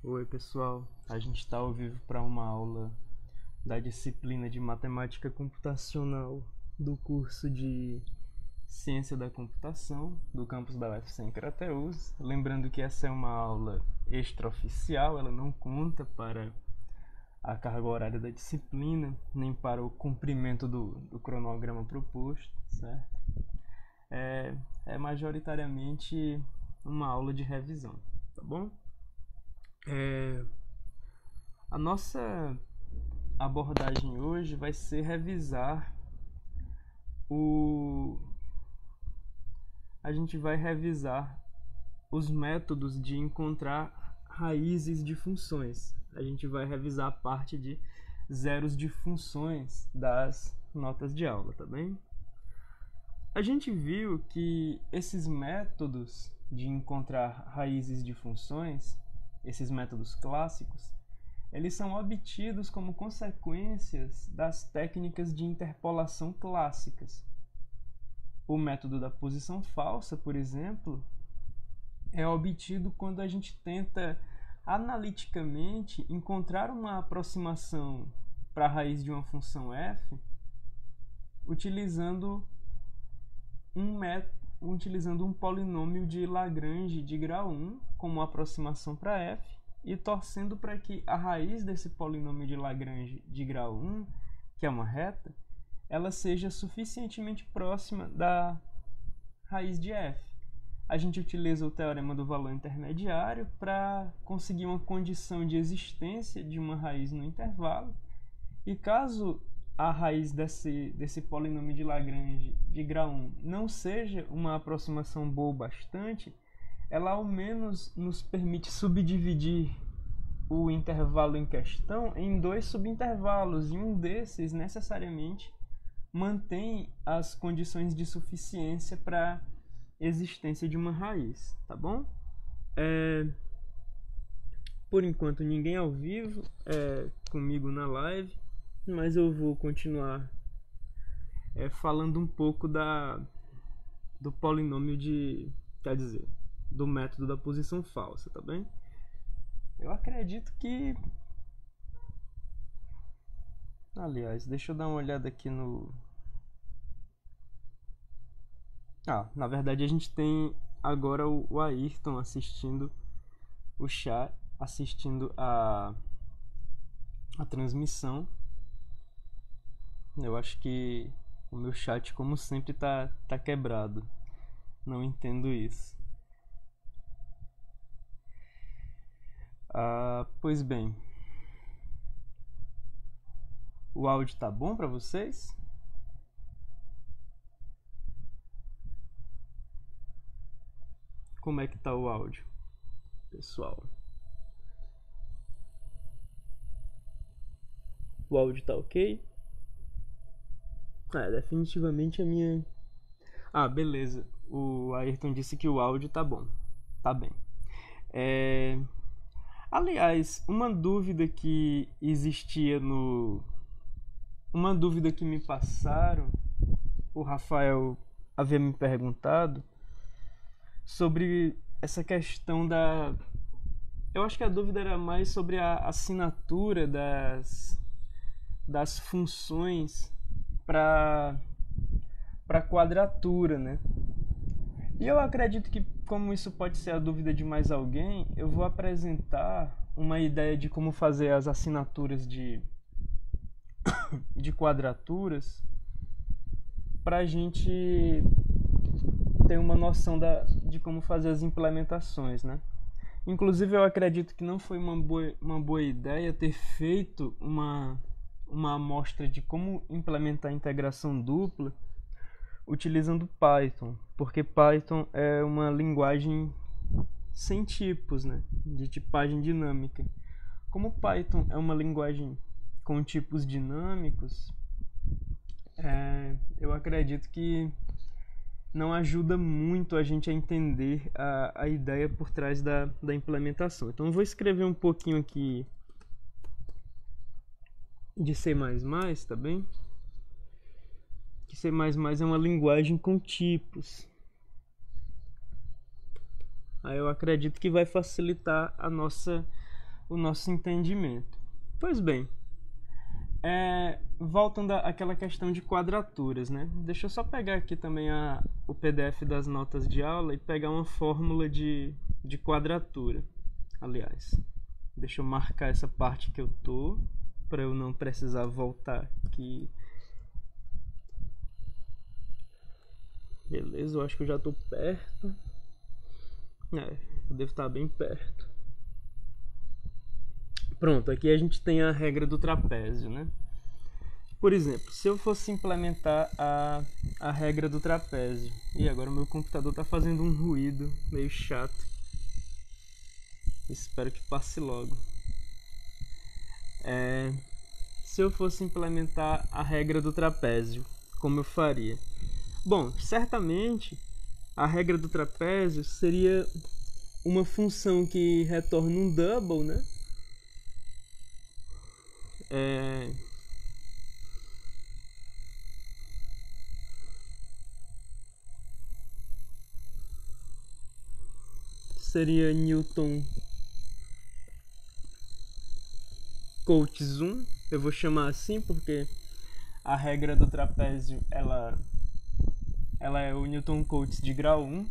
Oi pessoal, a gente está ao vivo para uma aula da disciplina de Matemática Computacional do curso de Ciência da Computação do campus da UFC em Crateús. Lembrando que essa é uma aula extraoficial, ela não conta para a carga horária da disciplina, nem para o cumprimento do cronograma proposto, certo? É majoritariamente uma aula de revisão, tá bom? A nossa abordagem hoje vai ser revisar a gente vai revisar os métodos de encontrar raízes de funções. A gente vai revisar a parte de zeros de funções das notas de aula, tá bem? A gente viu que esses métodos de encontrar raízes de funções, esses métodos clássicos, eles são obtidos como consequências das técnicas de interpolação clássicas. O método da posição falsa, por exemplo, é obtido quando a gente tenta analiticamente encontrar uma aproximação para a raiz de uma função f utilizando um polinômio de Lagrange de grau 1 como aproximação para f e torcendo para que a raiz desse polinômio de Lagrange de grau 1, que é uma reta, ela seja suficientemente próxima da raiz de f. A gente utiliza o teorema do valor intermediário para conseguir uma condição de existência de uma raiz no intervalo. E caso a raiz desse polinômio de Lagrange de grau 1 não seja uma aproximação boa o bastante, ela ao menos nos permite subdividir o intervalo em questão em dois subintervalos, e um desses necessariamente mantém as condições de suficiência para a existência de uma raiz, tá bom? Por enquanto ninguém ao vivo comigo na live, mas eu vou continuar falando um pouco do polinômio do método da posição falsa, tá bem? Eu acredito que... Aliás, deixa eu dar uma olhada aqui no... na verdade a gente tem agora o Ayrton assistindo o chat, assistindo a transmissão. Eu acho que o meu chat, como sempre, tá quebrado. Não entendo isso. Pois bem. O áudio tá bom para vocês? Como é que tá o áudio, pessoal? O áudio tá ok? Definitivamente a minha... beleza. O Ayrton disse que o áudio tá bom. Tá bem. Aliás, uma dúvida que existia Uma dúvida que me passaram, o Rafael havia me perguntado sobre essa questão da... Eu acho que a dúvida era mais sobre a assinatura das funções para quadratura, né? E eu acredito que, como isso pode ser a dúvida de mais alguém, eu vou apresentar uma ideia de como fazer as assinaturas de quadraturas para a gente ter uma noção de como fazer as implementações, né? Inclusive, eu acredito que não foi uma boa ideia ter feito uma amostra de como implementar a integração dupla utilizando Python, porque Python é uma linguagem sem tipos, né? De tipagem dinâmica. Como Python é uma linguagem com tipos dinâmicos, eu acredito que não ajuda muito a gente a entender a ideia por trás da implementação. Então eu vou escrever um pouquinho aqui de C++, tá bem? Que C++ é uma linguagem com tipos. Aí eu acredito que vai facilitar a nossa o nosso entendimento. Pois bem, voltando àquela questão de quadraturas, né? Deixa eu só pegar aqui também o PDF das notas de aula e pegar uma fórmula de quadratura. Aliás, deixa eu marcar essa parte que eu tô, para eu não precisar voltar aqui. Beleza, eu acho que eu já tô perto. Eu devo estar bem perto. Pronto, aqui a gente tem a regra do trapézio, né? Por exemplo, se eu fosse implementar a regra do trapézio... E agora o meu computador está fazendo um ruído meio chato. Espero que passe logo. Se eu fosse implementar a regra do trapézio, como eu faria? Bom, certamente a regra do trapézio seria uma função que retorna um double, né? Seria Newton Coates 1. Eu vou chamar assim porque a regra do trapézio ela é o Newton Coates de grau 1.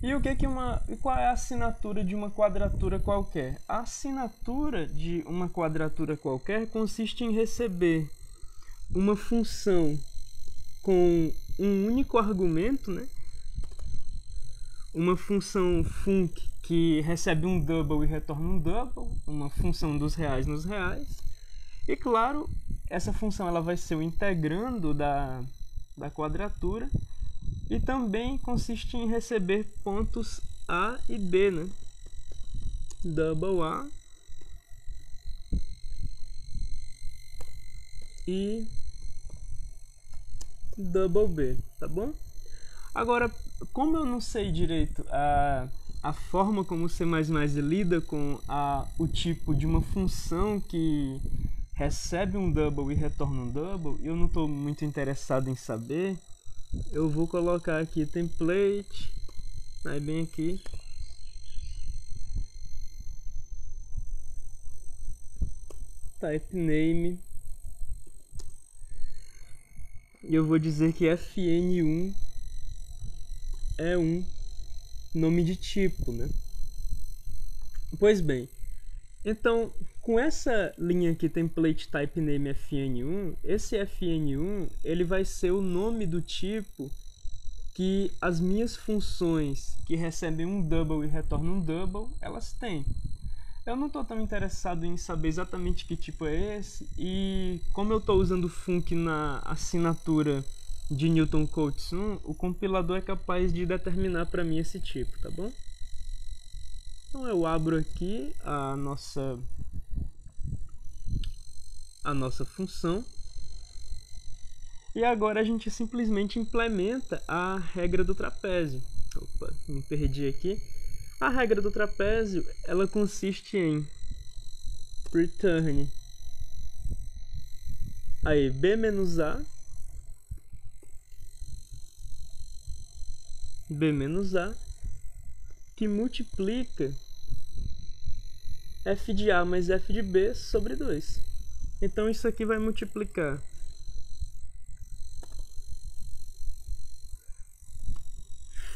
E qual é a assinatura de uma quadratura qualquer? A assinatura de uma quadratura qualquer consiste em receber uma função com um único argumento, né? Uma função func que recebe um double e retorna um double, uma função dos reais nos reais. E claro, essa função ela vai ser o integrando da quadratura. E também consiste em receber pontos A e B, né? Double A e double B, tá bom? Agora, como eu não sei direito a forma como o C++ lida com o tipo de uma função que recebe um double e retorna um double, eu não estou muito interessado em saber, eu vou colocar aqui template, aí bem aqui, type name, e eu vou dizer que fn1 é um nome de tipo, né? Pois bem, então com essa linha aqui template type name fn1, esse fn1 ele vai ser o nome do tipo que as minhas funções que recebem um double e retornam um double, elas têm. Eu não estou tão interessado em saber exatamente que tipo é esse, e como eu estou usando func na assinatura de Newton Coates 1, o compilador é capaz de determinar para mim esse tipo, tá bom? Então eu abro aqui a nossa função. E agora a gente simplesmente implementa a regra do trapézio. Opa, me perdi aqui. A regra do trapézio, ela consiste em return aí b-a que multiplica f de a mais f de b sobre 2. Então isso aqui vai multiplicar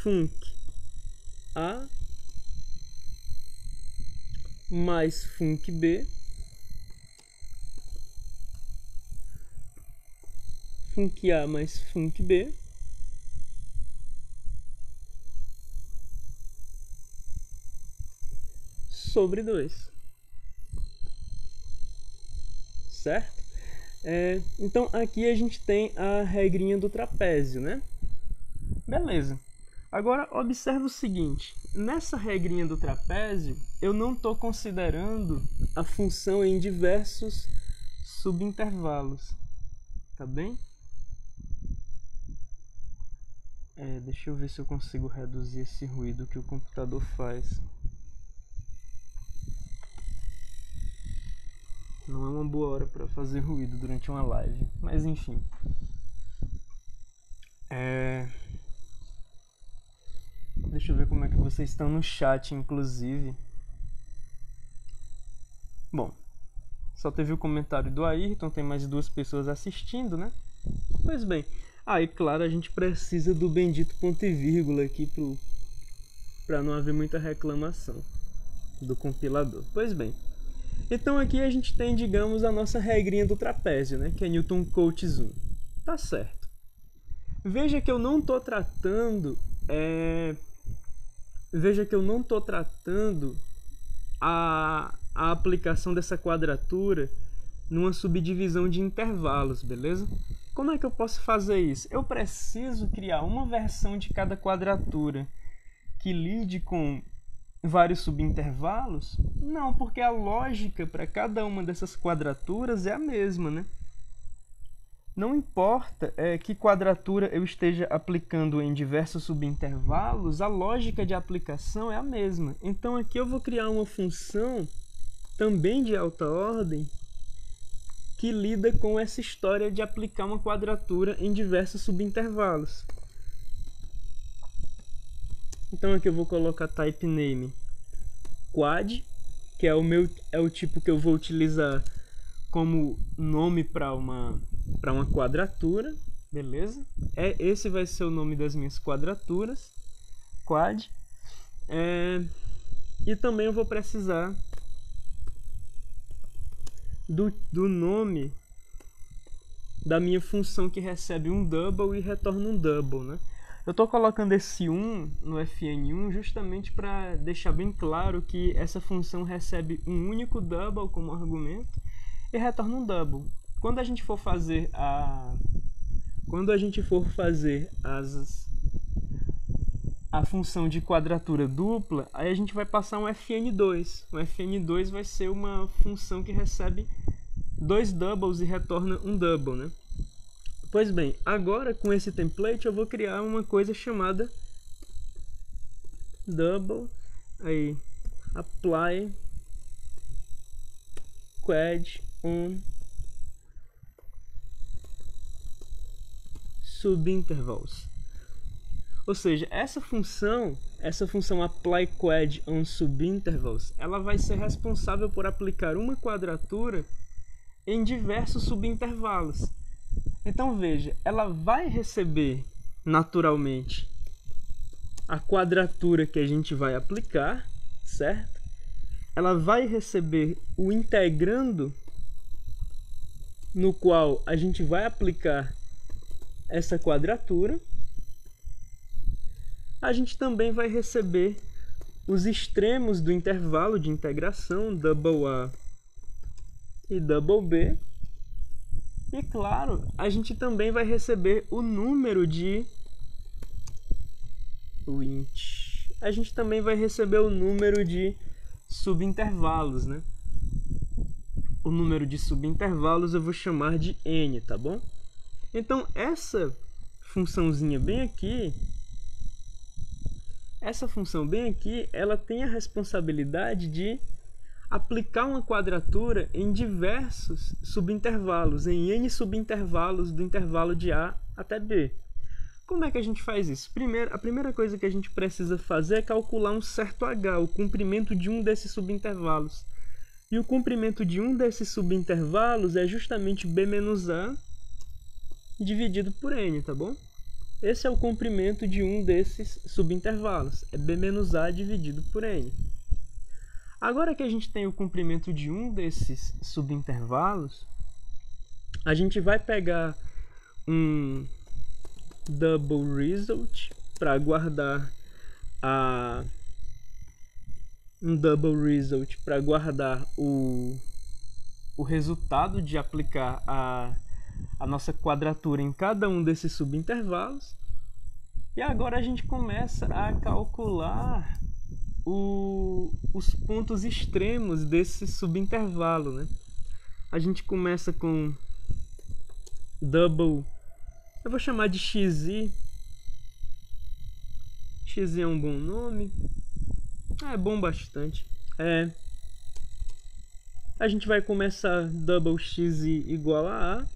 func a mais func b func a mais func b sobre 2. Certo? Então aqui a gente tem a regrinha do trapézio, né? Beleza. Agora observa o seguinte, nessa regrinha do trapézio eu não estou considerando a função em diversos subintervalos, tá bem? Deixa eu ver se eu consigo reduzir esse ruído que o computador faz. Não é uma boa hora para fazer ruído durante uma live, mas enfim. Deixa eu ver como é que vocês estão no chat, inclusive. Bom, só teve o comentário do Ayrton, tem mais 2 pessoas assistindo, né? Pois bem, aí claro, a gente precisa do bendito ponto e vírgula aqui para não haver muita reclamação do compilador. Pois bem, então aqui a gente tem, digamos, a nossa regrinha do trapézio, né? Que é Newton Coates 1. Tá certo. Veja que eu não estou tratando a aplicação dessa quadratura numa subdivisão de intervalos, beleza? Como é que eu posso fazer isso? Eu preciso criar uma versão de cada quadratura que lide com vários subintervalos? Não, porque a lógica para cada uma dessas quadraturas é a mesma, né? Não importa que quadratura eu esteja aplicando em diversos subintervalos, a lógica de aplicação é a mesma. Então aqui eu vou criar uma função também de alta ordem que lida com essa história de aplicar uma quadratura em diversos subintervalos. Então aqui eu vou colocar type name quad, que é o tipo que eu vou utilizar como nome para uma quadratura, beleza? Esse vai ser o nome das minhas quadraturas, quad. E também eu vou precisar do nome da minha função que recebe um double e retorna um double, né? Eu estou colocando esse 1 no fn1 justamente para deixar bem claro que essa função recebe um único double como argumento e retorna um double. Quando a gente for fazer a função de quadratura dupla, aí a gente vai passar um fn2. O fn2 vai ser uma função que recebe 2 doubles e retorna um double, né? Pois bem, agora com esse template eu vou criar uma coisa chamada double, aí apply quad on subintervals. Ou seja, essa função apply quad on subintervals, ela vai ser responsável por aplicar uma quadratura em diversos subintervalos. Então veja, ela vai receber naturalmente a quadratura que a gente vai aplicar, certo? Ela vai receber o integrando no qual a gente vai aplicar essa quadratura. A gente também vai receber os extremos do intervalo de integração, double A e double B. E claro, a gente também vai receber o número de int. A gente também vai receber o número de subintervalos, né? O número de subintervalos eu vou chamar de n, tá bom? Então essa funçãozinha bem aqui, ela tem a responsabilidade de aplicar uma quadratura em diversos subintervalos, em n subintervalos do intervalo de A até B. Como é que a gente faz isso? A primeira coisa que a gente precisa fazer é calcular um certo h, o comprimento de um desses subintervalos. E o comprimento de um desses subintervalos é justamente B menos A dividido por n, tá bom? Esse é o comprimento de um desses subintervalos, é B menos A dividido por n. Agora que a gente tem o comprimento de um desses subintervalos, a gente vai pegar um double result para guardar o resultado de aplicar a nossa quadratura em cada um desses subintervalos. E agora a gente começa a calcular os pontos extremos desse subintervalo, né? A gente começa com double, eu vou chamar de xi. Xi é um bom nome, é bom bastante. A gente vai começar double xi igual a A,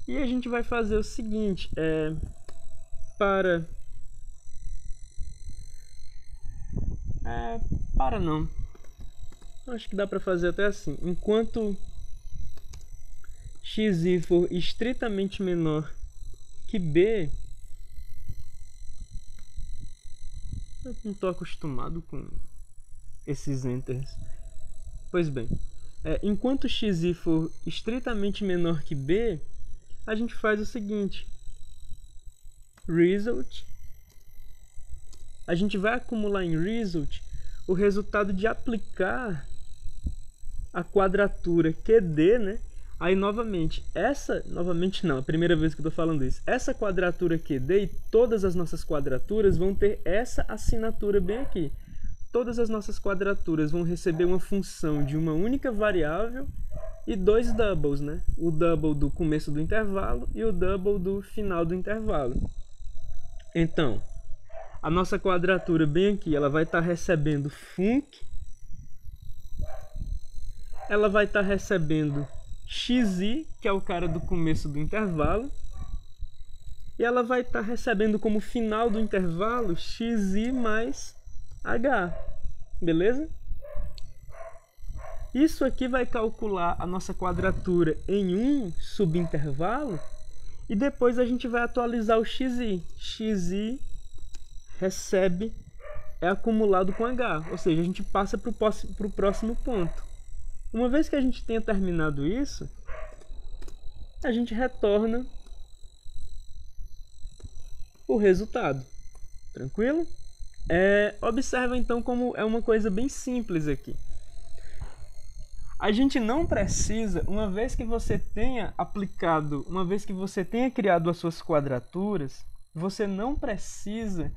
e a gente vai fazer o seguinte, Acho que dá para fazer até assim. Enquanto xi for estritamente menor que b, eu não estou acostumado com esses enters. Pois bem, enquanto xi for estritamente menor que b, a gente faz o seguinte: result, a gente vai acumular em result o resultado de aplicar a quadratura QD, né? Aí novamente não, a primeira vez que eu estou falando isso, essa quadratura QD e todas as nossas quadraturas vão ter essa assinatura bem aqui. Todas as nossas quadraturas vão receber uma função de uma única variável e dois doubles, né? O double do começo do intervalo e o double do final do intervalo. Então, a nossa quadratura bem aqui, ela vai estar recebendo func, ela vai estar recebendo xi, que é o cara do começo do intervalo, e ela vai estar recebendo como final do intervalo xi mais h, beleza? Isso aqui vai calcular a nossa quadratura em um subintervalo e depois a gente vai atualizar o xi. Xi é acumulado com h, ou seja, a gente passa para o próximo ponto. Uma vez que a gente tenha terminado isso, a gente retorna o resultado. Tranquilo? Observa então como é uma coisa bem simples aqui. A gente não precisa, uma vez que você tenha criado as suas quadraturas, você não precisa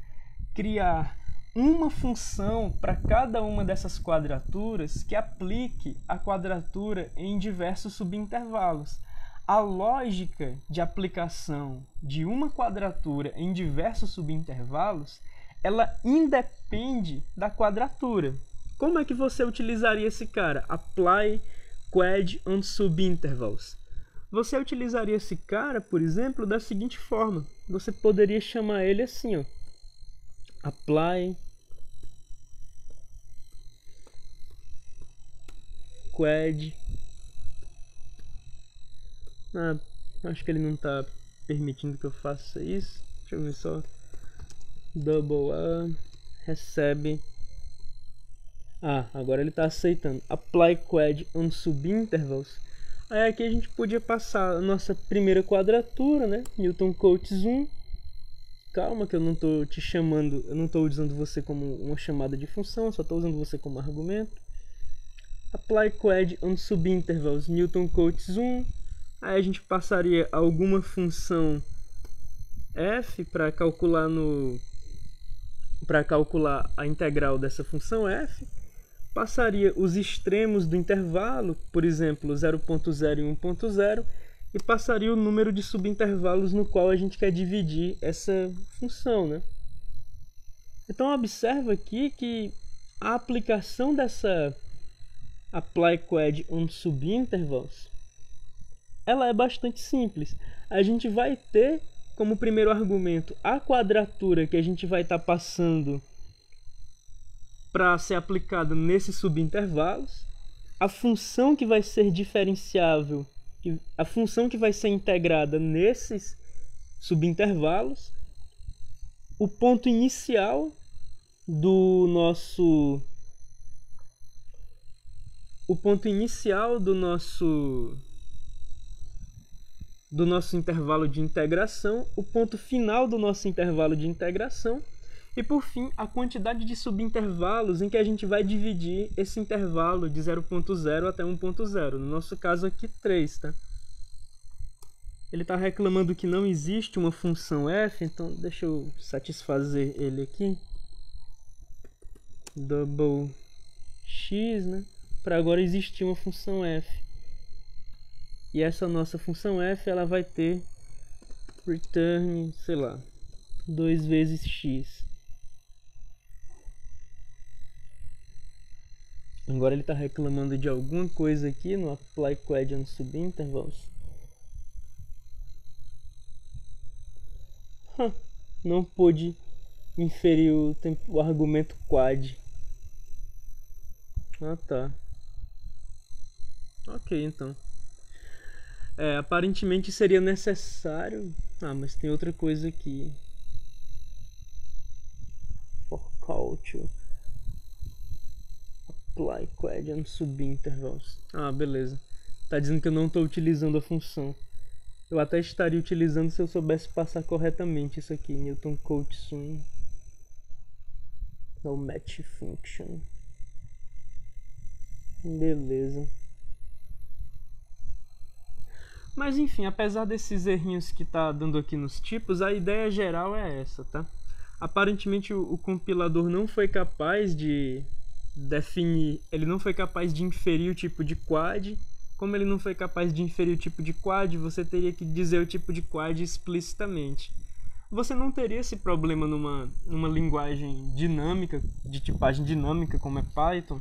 criar uma função para cada uma dessas quadraturas que aplique a quadratura em diversos subintervalos. A lógica de aplicação de uma quadratura em diversos subintervalos, ela independe da quadratura. Como é que você utilizaria esse cara? Apply quad on subintervals. Você utilizaria esse cara, por exemplo, da seguinte forma. Você poderia chamar ele assim, ó. Apply quad. Acho que ele não está permitindo que eu faça isso. Deixa eu ver só. Double A recebe. Agora ele está aceitando. Apply quad on subintervals. Aí aqui a gente podia passar a nossa primeira quadratura, né? Newton Cotes 1. Calma que eu não estou te chamando, eu não estou usando você como uma chamada de função, só estou usando você como argumento. Apply quad on subintervals Newton Cotes 1. Aí a gente passaria alguma função f para calcular a integral dessa função f. Passaria os extremos do intervalo, por exemplo, 0.0 e 1.0, e passaria o número de subintervalos no qual a gente quer dividir essa função, né? Então observa aqui que a aplicação dessa apply quad on subintervals, ela é bastante simples. A gente vai ter como primeiro argumento a quadratura que a gente vai estar passando para ser aplicada nesses subintervalos, a função que vai ser diferenciável, a função que vai ser integrada nesses subintervalos, o ponto inicial do nosso intervalo de integração, o ponto final do nosso intervalo de integração e, por fim, a quantidade de subintervalos em que a gente vai dividir esse intervalo de 0.0 até 1.0. No nosso caso aqui, 3, tá? Ele está reclamando que não existe uma função f, então deixa eu satisfazer ele aqui. Double x, né? Para agora existir uma função f. E essa nossa função f, ela vai ter return, sei lá, 2 vezes x. Agora ele está reclamando de alguma coisa aqui no apply quad on subintervals. Não pude inferir o argumento quad. Tá. Ok, então. Aparentemente seria necessário... mas tem outra coisa aqui. For culture. Apply quad subintervals. Beleza. Tá dizendo que eu não estou utilizando a função. Eu até estaria utilizando se eu soubesse passar corretamente isso aqui. Newton Cotes no match function. Beleza. Mas enfim, apesar desses errinhos que tá dando aqui nos tipos, a ideia geral é essa, tá? Aparentemente o compilador não foi capaz de definir, ele não foi capaz de inferir o tipo de quad. Como ele não foi capaz de inferir o tipo de quad, você teria que dizer o tipo de quad explicitamente. Você não teria esse problema numa linguagem dinâmica, de tipagem dinâmica como é Python,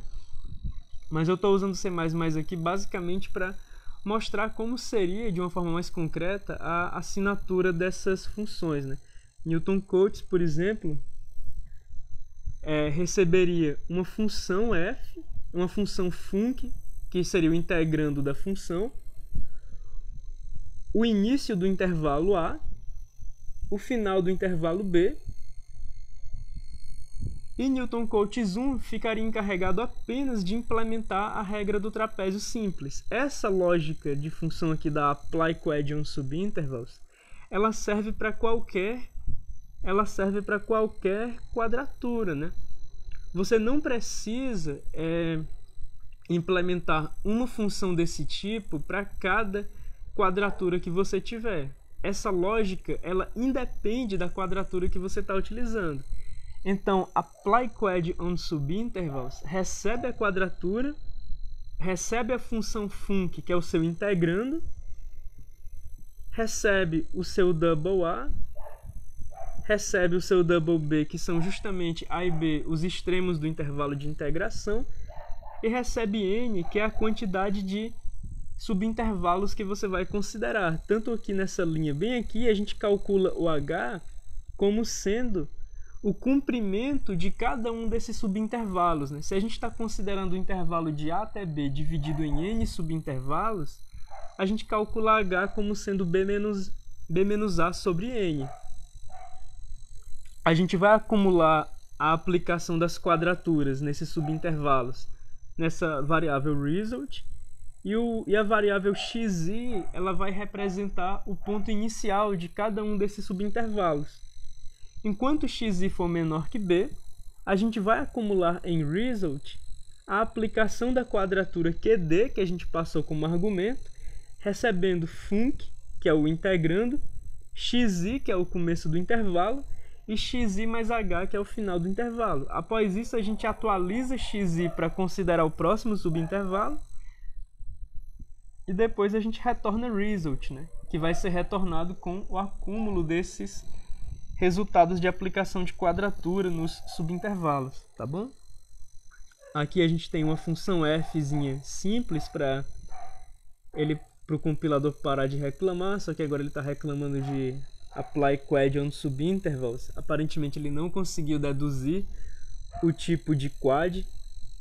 mas eu estou usando C++ aqui basicamente para mostrar como seria, de uma forma mais concreta, a assinatura dessas funções, né? Newton Cotes, por exemplo, receberia uma função f, uma função func, que seria o integrando da função, o início do intervalo A, o final do intervalo B, e Newton Cotes 1 ficaria encarregado apenas de implementar a regra do trapézio simples. Essa lógica de função aqui da apply quad on subintervals, ela serve para qualquer quadratura, né? Você não precisa implementar uma função desse tipo para cada quadratura que você tiver. Essa lógica, ela independe da quadratura que você está utilizando. Então, apply quad on subintervals recebe a quadratura, recebe a função func, que é o seu integrando, recebe o seu double A, recebe o seu double B, que são justamente A e B, os extremos do intervalo de integração, e recebe N, que é a quantidade de subintervalos que você vai considerar. Tanto aqui nessa linha bem aqui, a gente calcula o H como sendo o comprimento de cada um desses subintervalos, né? Se a gente está considerando o intervalo de A até B dividido em N subintervalos, a gente calcula H como sendo B menos A sobre N. A gente vai acumular a aplicação das quadraturas nesses subintervalos, nessa variável result, e a variável xi ela vai representar o ponto inicial de cada um desses subintervalos. Enquanto xi for menor que b, a gente vai acumular em result a aplicação da quadratura qd, que a gente passou como argumento, recebendo func, que é o integrando, xi, que é o começo do intervalo, e xi mais h, que é o final do intervalo. Após isso, a gente atualiza xi para considerar o próximo subintervalo, e depois a gente retorna result, né? Que vai ser retornado com o acúmulo desses resultados de aplicação de quadratura nos subintervalos, tá bom? Aqui a gente tem uma função fzinha simples para o compilador parar de reclamar, só que agora ele está reclamando de apply quad on subintervals. Aparentemente ele não conseguiu deduzir o tipo de quad.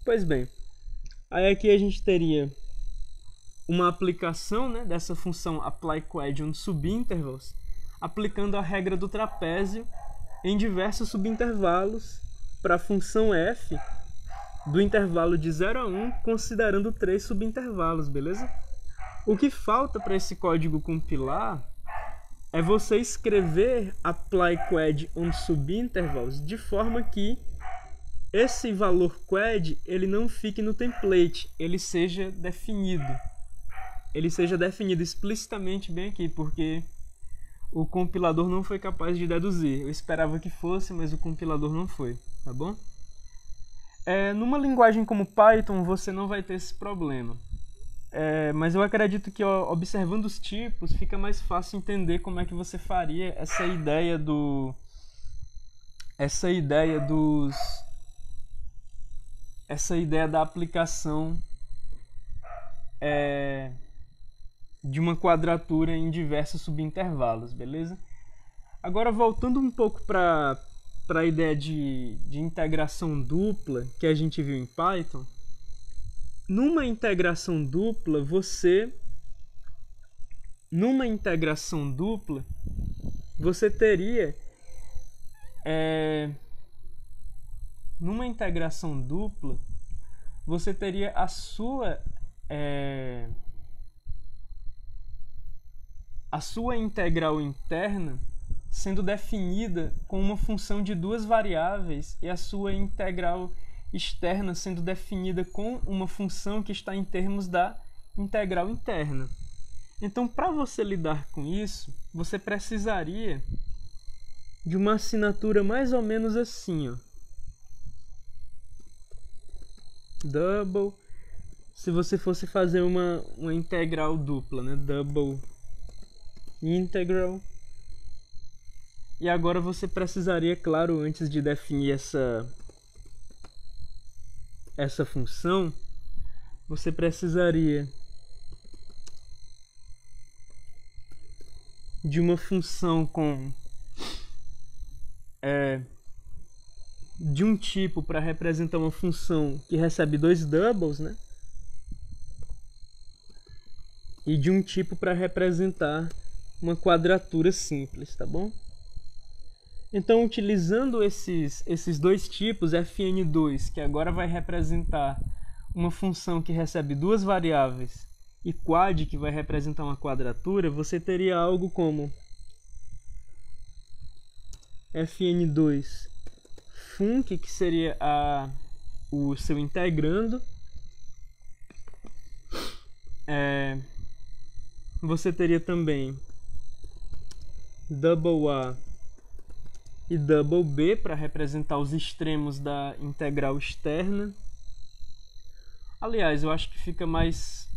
Pois bem, aí aqui a gente teria uma aplicação, né, dessa função apply quad on subintervals, aplicando a regra do trapézio em diversos subintervalos para a função f do intervalo de 0 a 1, considerando 3 subintervalos, beleza? O que falta para esse código compilar é você escrever apply quad on subintervals de forma que esse valor quad ele não fique no template, ele seja definido explicitamente bem aqui, porque o compilador não foi capaz de deduzir. Eu esperava que fosse, mas o compilador não foi, tá bom? Numa linguagem como Python, você não vai ter esse problema. Mas eu acredito que observando os tipos, fica mais fácil entender como é que você faria essa ideia da aplicação de uma quadratura em diversos subintervalos, beleza? Agora, voltando um pouco para a ideia de integração dupla que a gente viu em Python, numa integração dupla, você teria a sua integral interna sendo definida com uma função de duas variáveis e a sua integral externa sendo definida com uma função que está em termos da integral interna. Então, para você lidar com isso, você precisaria de uma assinatura mais ou menos assim, ó. Double, se você fosse fazer uma integral dupla, né? Double integral. E agora você precisaria, claro, antes de definir essa função, você precisaria de uma função de um tipo para representar uma função que recebe dois doubles, né? E de um tipo para representar uma quadratura simples, tá bom? Então, utilizando esses dois tipos, fn2, que agora vai representar uma função que recebe duas variáveis, e quad, que vai representar uma quadratura, você teria algo como fn2 func, que seria o seu integrando. Você teria também double A e double B para representar os extremos da integral externa. Aliás, eu acho que fica mais...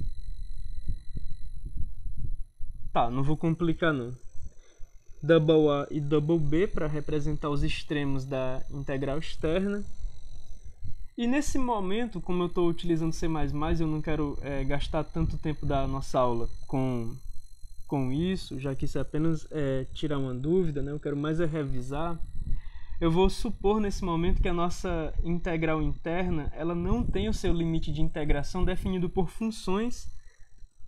Tá, não vou complicar não. Double A e double B para representar os extremos da integral externa. E nesse momento, como eu estou utilizando C++, eu não quero gastar tanto tempo da nossa aula com isso, já que isso é apenas tirar uma dúvida, né? Eu quero mais revisar. Eu vou supor nesse momento que a nossa integral interna ela não tem o seu limite de integração definido por funções,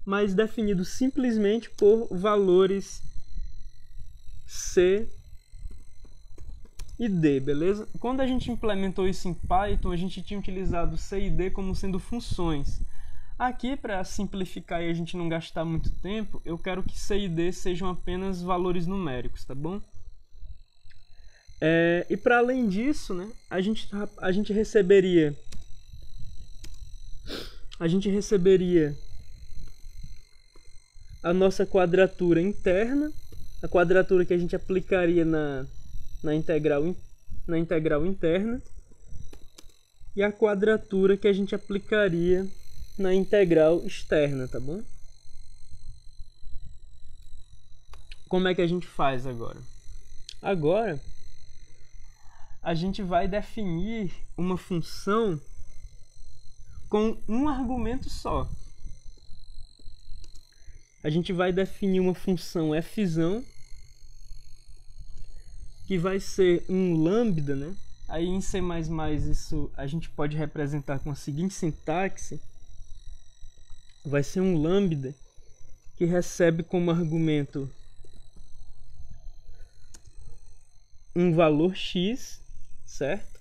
mas definido simplesmente por valores C e D, beleza? Quando a gente implementou isso em Python, a gente tinha utilizado C e D como sendo funções. Aqui, para simplificar e a gente não gastar muito tempo, eu quero que C e D sejam apenas valores numéricos, tá bom? E para além disso, né, a gente receberia a nossa quadratura interna, a quadratura que a gente aplicaria na integral interna, e a quadratura que a gente aplicaria na integral externa, tá bom? Como é que a gente faz agora? Agora, a gente vai definir uma função com um argumento só. A gente vai definir uma função f, que vai ser um lambda, né? Aí em C++ isso a gente pode representar com a seguinte sintaxe. Vai ser um lambda que recebe como argumento um valor x, certo?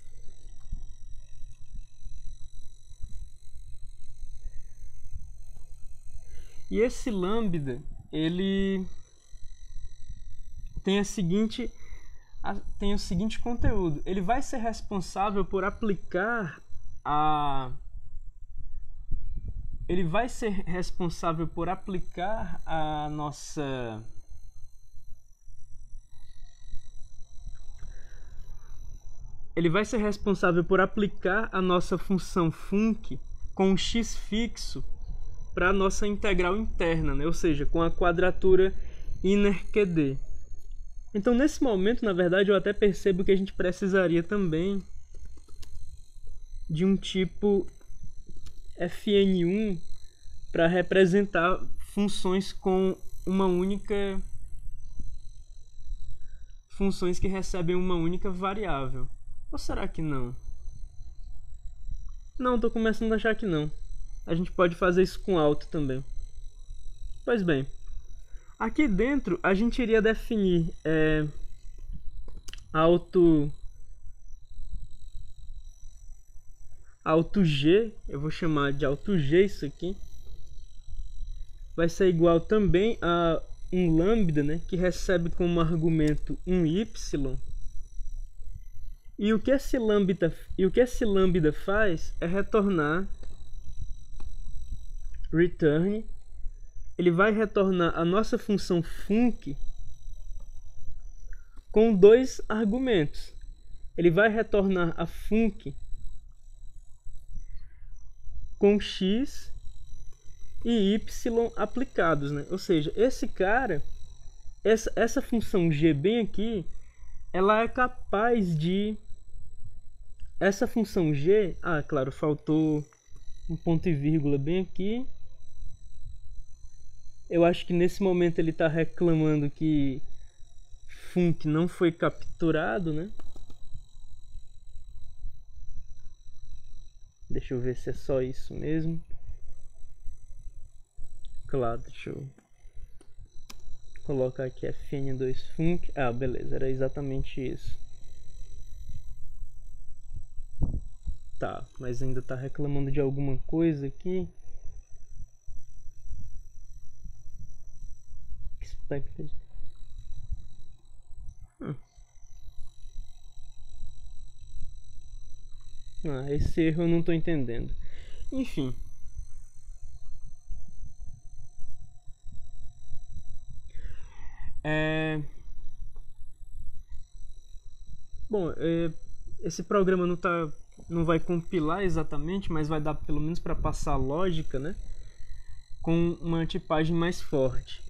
E esse lambda, ele tem o seguinte conteúdo. Ele vai ser responsável por aplicar a nossa função func com um x fixo para a nossa integral interna, né? Ou seja, com a quadratura inner QD. Então, nesse momento, na verdade, eu até percebo que a gente precisaria também de um tipo fn1 para representar funções com funções que recebem uma única variável. Ou será que não? Não, estou começando a achar que não. a gente pode fazer isso com alto também. Pois bem, aqui dentro a gente iria definir alto G, eu vou chamar de alto G isso aqui, vai ser igual também a um lambda, né, que recebe como argumento um y. E o que esse lambda faz é retornar return. Ele vai retornar a nossa função func com dois argumentos. Ele vai retornar a func com x e y aplicados, né? Ou seja, esse cara, essa função g bem aqui, ela é capaz de... Essa função g... Ah, claro, faltou um ponto e vírgula bem aqui. Eu acho que nesse momento ele está reclamando que func não foi capturado, né? Deixa eu ver se é só isso mesmo. Claro, deixa eu colocar aqui fn2 func. Ah, beleza, era exatamente isso. Tá, mas ainda tá reclamando de alguma coisa aqui. Expected. Ah, esse erro eu não tô entendendo. Enfim. Bom, esse programa não vai compilar exatamente, mas vai dar pelo menos para passar a lógica, né? Com uma tipagem mais forte.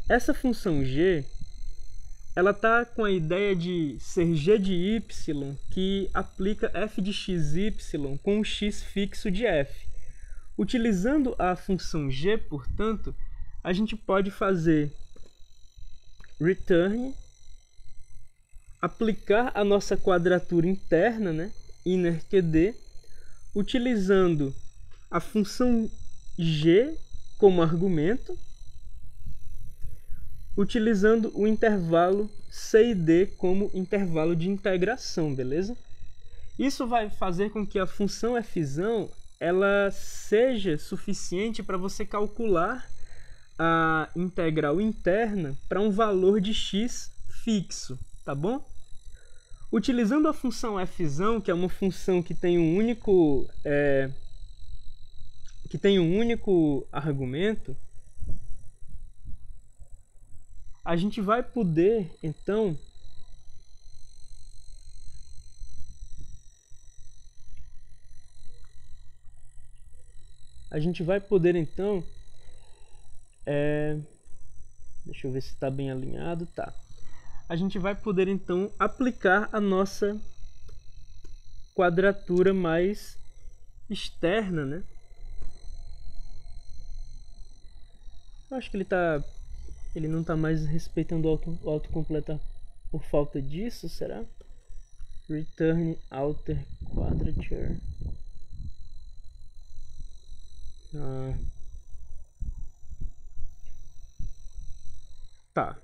Essa função g, ela tá com a ideia de ser g de y que aplica f de xy com um x fixo de f. Utilizando a função g, portanto, a gente pode fazer return, aplicar a nossa quadratura interna, né, innerqd, utilizando a função g como argumento, utilizando o intervalo c e d como intervalo de integração, beleza? Isso vai fazer com que a função f ela seja suficiente para você calcular a integral interna para um valor de x fixo, tá bom? Utilizando a função f, que é uma função que tem um único argumento, a gente vai poder, então, deixa eu ver se está bem alinhado, tá. A gente vai poder então aplicar a nossa quadratura mais externa, né? Eu acho que ele não está mais respeitando o autocompletar por falta disso, será? Return outer quadrature. Tá.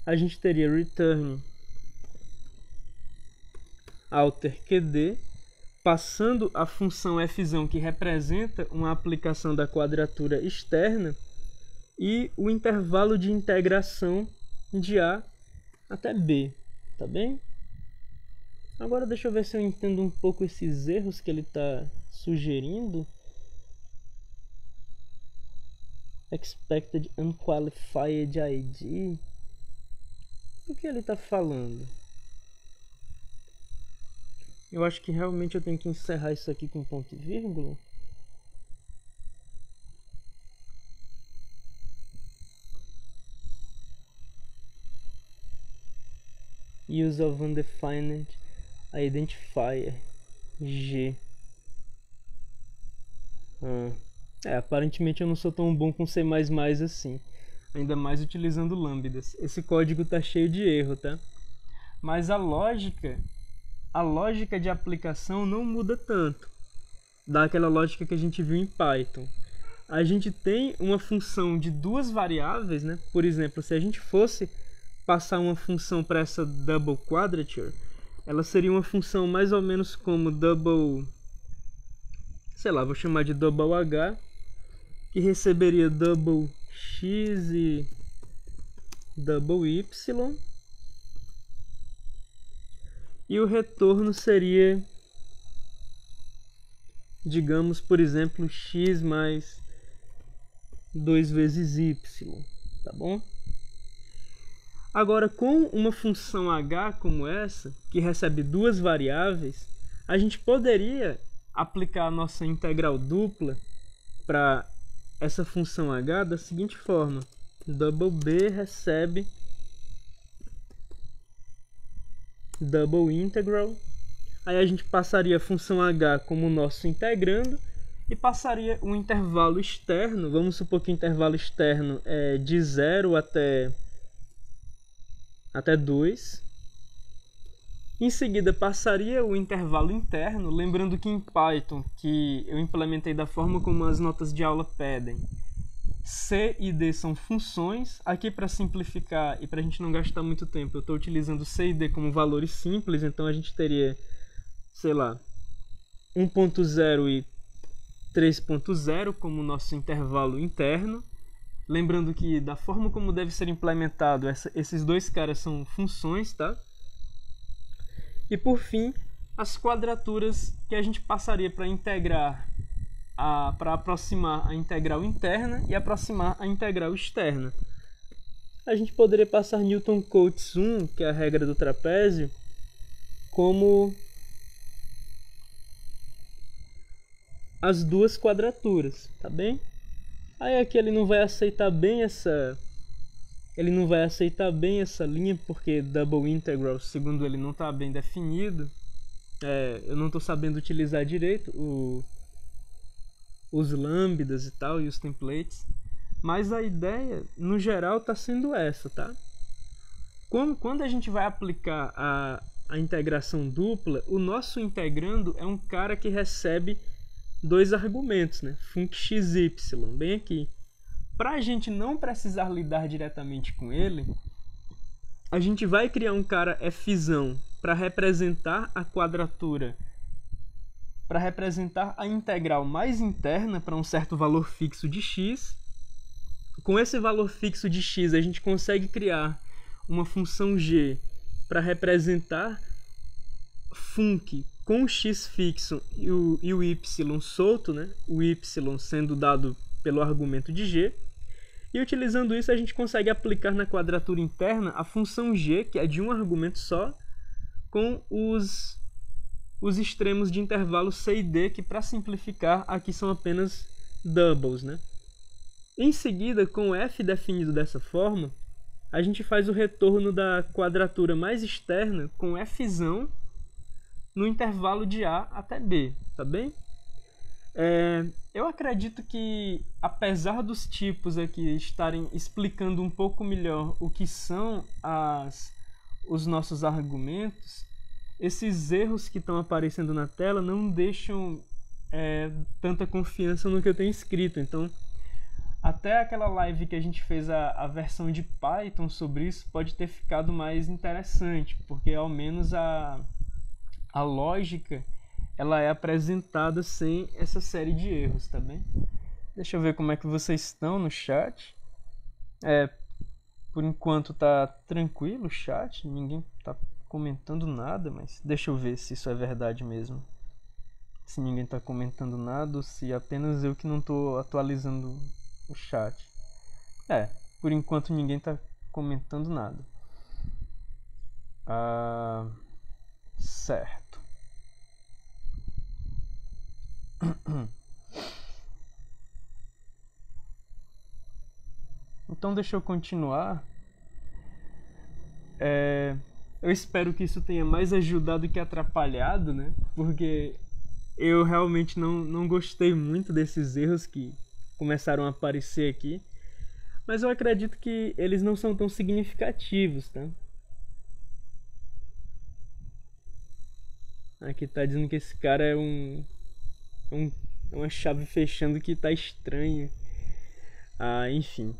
A gente teria return outer qd, passando a função f que representa uma aplicação da quadratura externa e o intervalo de integração de a até b, tá bem? Agora deixa eu ver se eu entendo um pouco esses erros que ele está sugerindo. Expected unqualified ID. O que ele está falando? Eu acho que realmente eu tenho que encerrar isso aqui com ponto e vírgula. Use of undefined identifier G. Aparentemente eu não sou tão bom com C++ assim. Ainda mais utilizando lambdas. Esse código tá cheio de erro, tá? Mas a lógica de aplicação não muda tanto. daquela lógica que a gente viu em Python. A gente tem uma função de duas variáveis, né? Por exemplo, se a gente fosse passar uma função para essa double quadrature, ela seria uma função mais ou menos como double, sei lá, vou chamar de double h, que receberia double x e double y, e o retorno seria, digamos, por exemplo, x mais 2 vezes y, tá bom? Agora, com uma função h como essa, que recebe duas variáveis, a gente poderia aplicar a nossa integral dupla para essa função h da seguinte forma: double b recebe double integral. Aí a gente passaria a função h como nosso integrando e passaria um intervalo externo. Vamos supor que o intervalo externo é de 0 até 2. Em seguida passaria o intervalo interno, lembrando que em Python, que eu implementei da forma como as notas de aula pedem, C e D são funções. Aqui, para simplificar e para a gente não gastar muito tempo, eu estou utilizando C e D como valores simples, então a gente teria, sei lá, 1.0 e 3.0 como nosso intervalo interno. Lembrando que da forma como deve ser implementado, esses dois caras são funções, tá? E por fim, as quadraturas que a gente passaria para integrar, para aproximar a integral interna e aproximar a integral externa. A gente poderia passar Newton-Cotes 1, que é a regra do trapézio, como as duas quadraturas, tá bem? Aí aqui ele não vai aceitar bem essa linha, porque double integral, segundo ele, não está bem definido. Eu não estou sabendo utilizar direito os lambdas e tal, e os templates. Mas a ideia, no geral, está sendo essa, tá? Quando a gente vai aplicar a integração dupla, o nosso integrando é um cara que recebe dois argumentos, né? Func xy, bem aqui. Para a gente não precisar lidar diretamente com ele, a gente vai criar um cara fzão para representar a quadratura, para representar a integral mais interna para um certo valor fixo de x. Com esse valor fixo de x, a gente consegue criar uma função g para representar func com o x fixo e o y solto, né? O y sendo dado pelo argumento de g. E utilizando isso, a gente consegue aplicar na quadratura interna a função g, que é de um argumento só, com os extremos de intervalo c e d, que, para simplificar, aqui são apenas doubles, né? Em seguida, com f definido dessa forma, a gente faz o retorno da quadratura mais externa com fzão no intervalo de A até B, tá bem? Eu acredito que, apesar dos tipos aqui estarem explicando um pouco melhor o que são os nossos argumentos, esses erros que estão aparecendo na tela não deixam tanta confiança no que eu tenho escrito. Então, até aquela live que a gente fez a versão de Python sobre isso pode ter ficado mais interessante, porque ao menos a lógica ela é apresentada sem essa série de erros, tá bem? Deixa eu ver como é que vocês estão no chat. Por enquanto tá tranquilo o chat, ninguém tá comentando nada, mas deixa eu ver se isso é verdade mesmo. Se ninguém tá comentando nada, ou se apenas eu que não tô atualizando o chat. Por enquanto ninguém tá comentando nada. Certo. Então deixa eu continuar. Eu espero que isso tenha mais ajudado que atrapalhado, né? Porque eu realmente não gostei muito desses erros que começaram a aparecer aqui. Mas eu acredito que eles não são tão significativos, tá? Aqui tá dizendo que esse cara é um uma chave fechando que tá estranha. Enfim.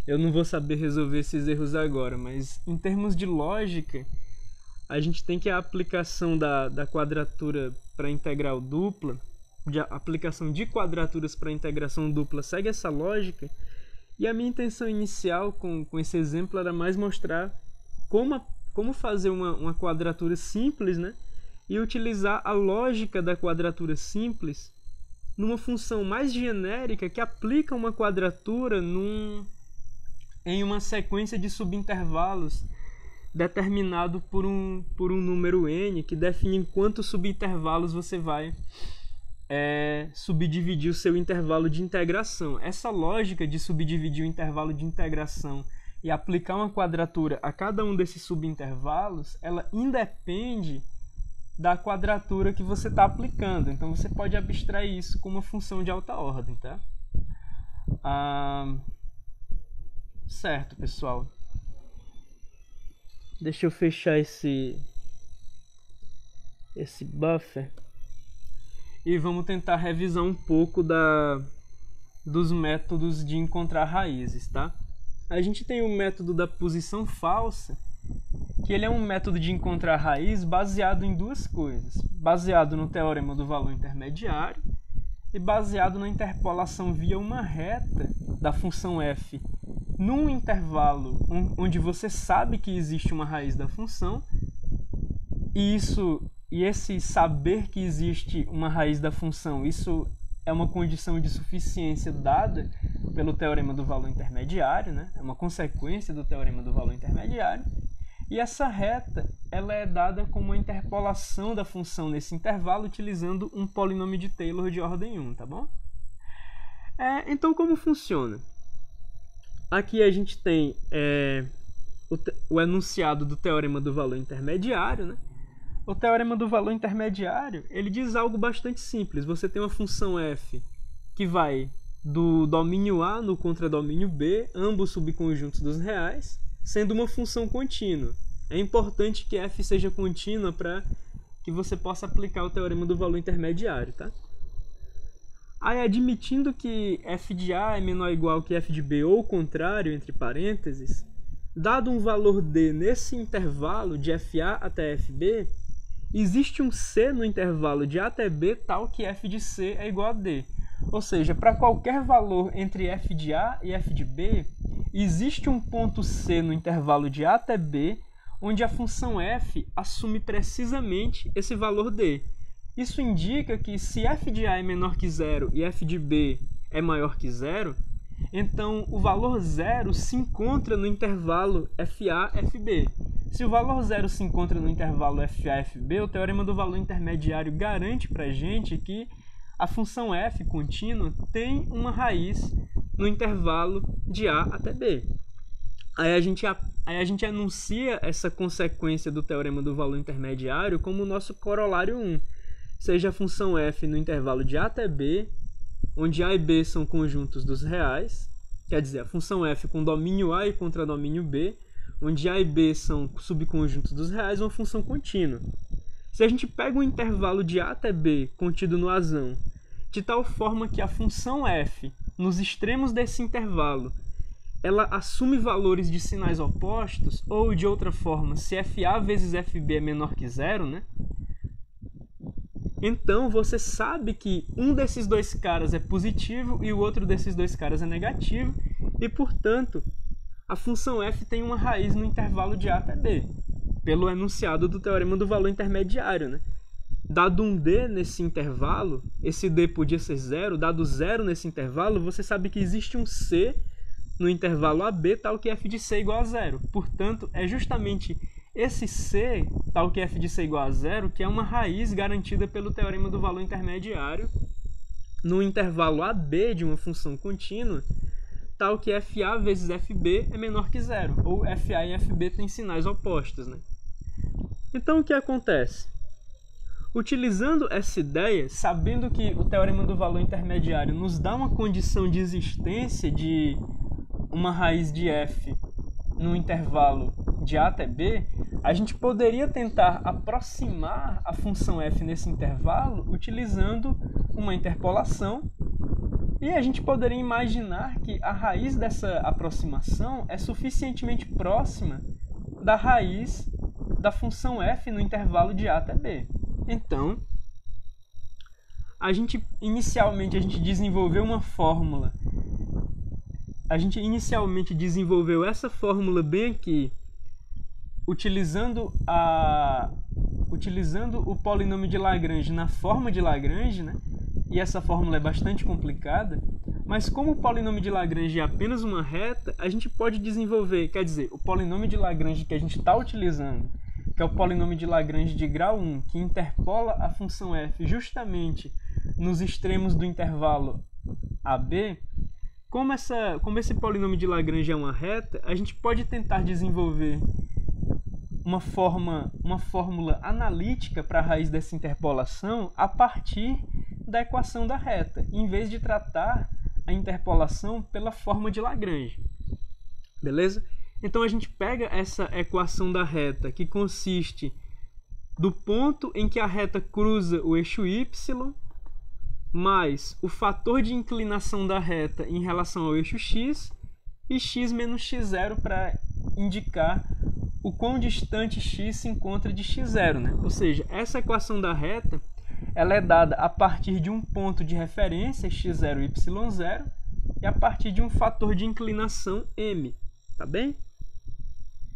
Eu não vou saber resolver esses erros agora, mas em termos de lógica, a gente tem que a aplicação da quadratura para integral dupla, a aplicação de quadraturas para integração dupla segue essa lógica, e a minha intenção inicial com esse exemplo era mais mostrar como fazer uma quadratura simples, né? E utilizar a lógica da quadratura simples numa função mais genérica que aplica uma quadratura em uma sequência de subintervalos determinado por um número n, que define em quantos subintervalos você vai subdividir o seu intervalo de integração. Essa lógica de subdividir o intervalo de integração e aplicar uma quadratura a cada um desses subintervalos, ela independe da quadratura que você está aplicando. Então você pode abstrair isso como uma função de alta ordem, tá? Certo, pessoal. Deixa eu fechar esse buffer e vamos tentar revisar um pouco dos métodos de encontrar raízes, tá? A gente tem o método da posição falsa, que ele é um método de encontrar raiz baseado em duas coisas: baseado no teorema do valor intermediário e baseado na interpolação via uma reta da função f num intervalo onde você sabe que existe uma raiz da função, e esse saber que existe uma raiz da função, isso é uma condição de suficiência dada pelo teorema do valor intermediário, né? É uma consequência do teorema do valor intermediário. E essa reta ela é dada como uma interpolação da função nesse intervalo utilizando um polinômio de Taylor de ordem 1, tá bom? Então, como funciona? Aqui a gente tem o enunciado do teorema do valor intermediário, né? O teorema do valor intermediário, ele diz algo bastante simples. Você tem uma função f que vai do domínio A no contradomínio B, ambos subconjuntos dos reais, sendo uma função contínua. É importante que f seja contínua para que você possa aplicar o teorema do valor intermediário, tá? Aí, admitindo que f de A é menor ou igual que f de B, ou o contrário, entre parênteses, dado um valor d nesse intervalo de fa até fb, existe um c no intervalo de A até B tal que f de c é igual a d. Ou seja, para qualquer valor entre f de A e f de B, existe um ponto c no intervalo de A até B, onde a função f assume precisamente esse valor d. Isso indica que se f de A é menor que zero e f de B é maior que zero, então o valor zero se encontra no intervalo FA-FB. Se o valor zero se encontra no intervalo FA-FB, o teorema do valor intermediário garante para a gente que a função f contínua tem uma raiz no intervalo de A até B. Aí a gente anuncia essa consequência do teorema do valor intermediário como o nosso corolário 1. Seja a função f no intervalo de A até B, onde A e B são conjuntos dos reais, quer dizer, a função f com domínio A e contradomínio B, onde A e B são subconjuntos dos reais, é uma função contínua. Se a gente pega um intervalo de A até B contido no Azão, de tal forma que a função f, nos extremos desse intervalo, ela assume valores de sinais opostos, ou de outra forma, se FA vezes FB é menor que zero, né? Então você sabe que um desses dois caras é positivo e o outro desses dois caras é negativo, e portanto a função f tem uma raiz no intervalo de A até B, pelo enunciado do teorema do valor intermediário, né? Dado um d nesse intervalo, esse d podia ser zero, dado zero nesse intervalo, você sabe que existe um c no intervalo AB tal que f de c é igual a zero. Portanto, é justamente esse c, tal que f de c é igual a zero, que é uma raiz garantida pelo teorema do valor intermediário no intervalo AB de uma função contínua, tal que FA vezes FB é menor que zero, ou FA e FB têm sinais opostos, né? Então, o que acontece? Utilizando essa ideia, sabendo que o teorema do valor intermediário nos dá uma condição de existência de uma raiz de f no intervalo de A até B, a gente poderia tentar aproximar a função f nesse intervalo utilizando uma interpolação, e a gente poderia imaginar que a raiz dessa aproximação é suficientemente próxima da raiz da função f no intervalo de a até b. Então, inicialmente a gente desenvolveu uma fórmula. A gente inicialmente desenvolveu essa fórmula bem aqui, utilizando o polinômio de Lagrange na forma de Lagrange, né? E essa fórmula é bastante complicada, mas como o polinômio de Lagrange é apenas uma reta, a gente pode desenvolver, quer dizer, o polinômio de Lagrange que a gente está utilizando, que é o polinômio de Lagrange de grau 1, que interpola a função f justamente nos extremos do intervalo AB, como esse polinômio de Lagrange é uma reta, a gente pode tentar desenvolver uma fórmula analítica para a raiz dessa interpolação a partir da equação da reta, em vez de tratar a interpolação pela forma de Lagrange. Beleza? Então a gente pega essa equação da reta, que consiste do ponto em que a reta cruza o eixo y, mais o fator de inclinação da reta em relação ao eixo x, e x menos x0 para indicar o quão distante x se encontra de x0, né? Ou seja, essa equação da reta ela é dada a partir de um ponto de referência, x0 e y0, e a partir de um fator de inclinação m, tá bem?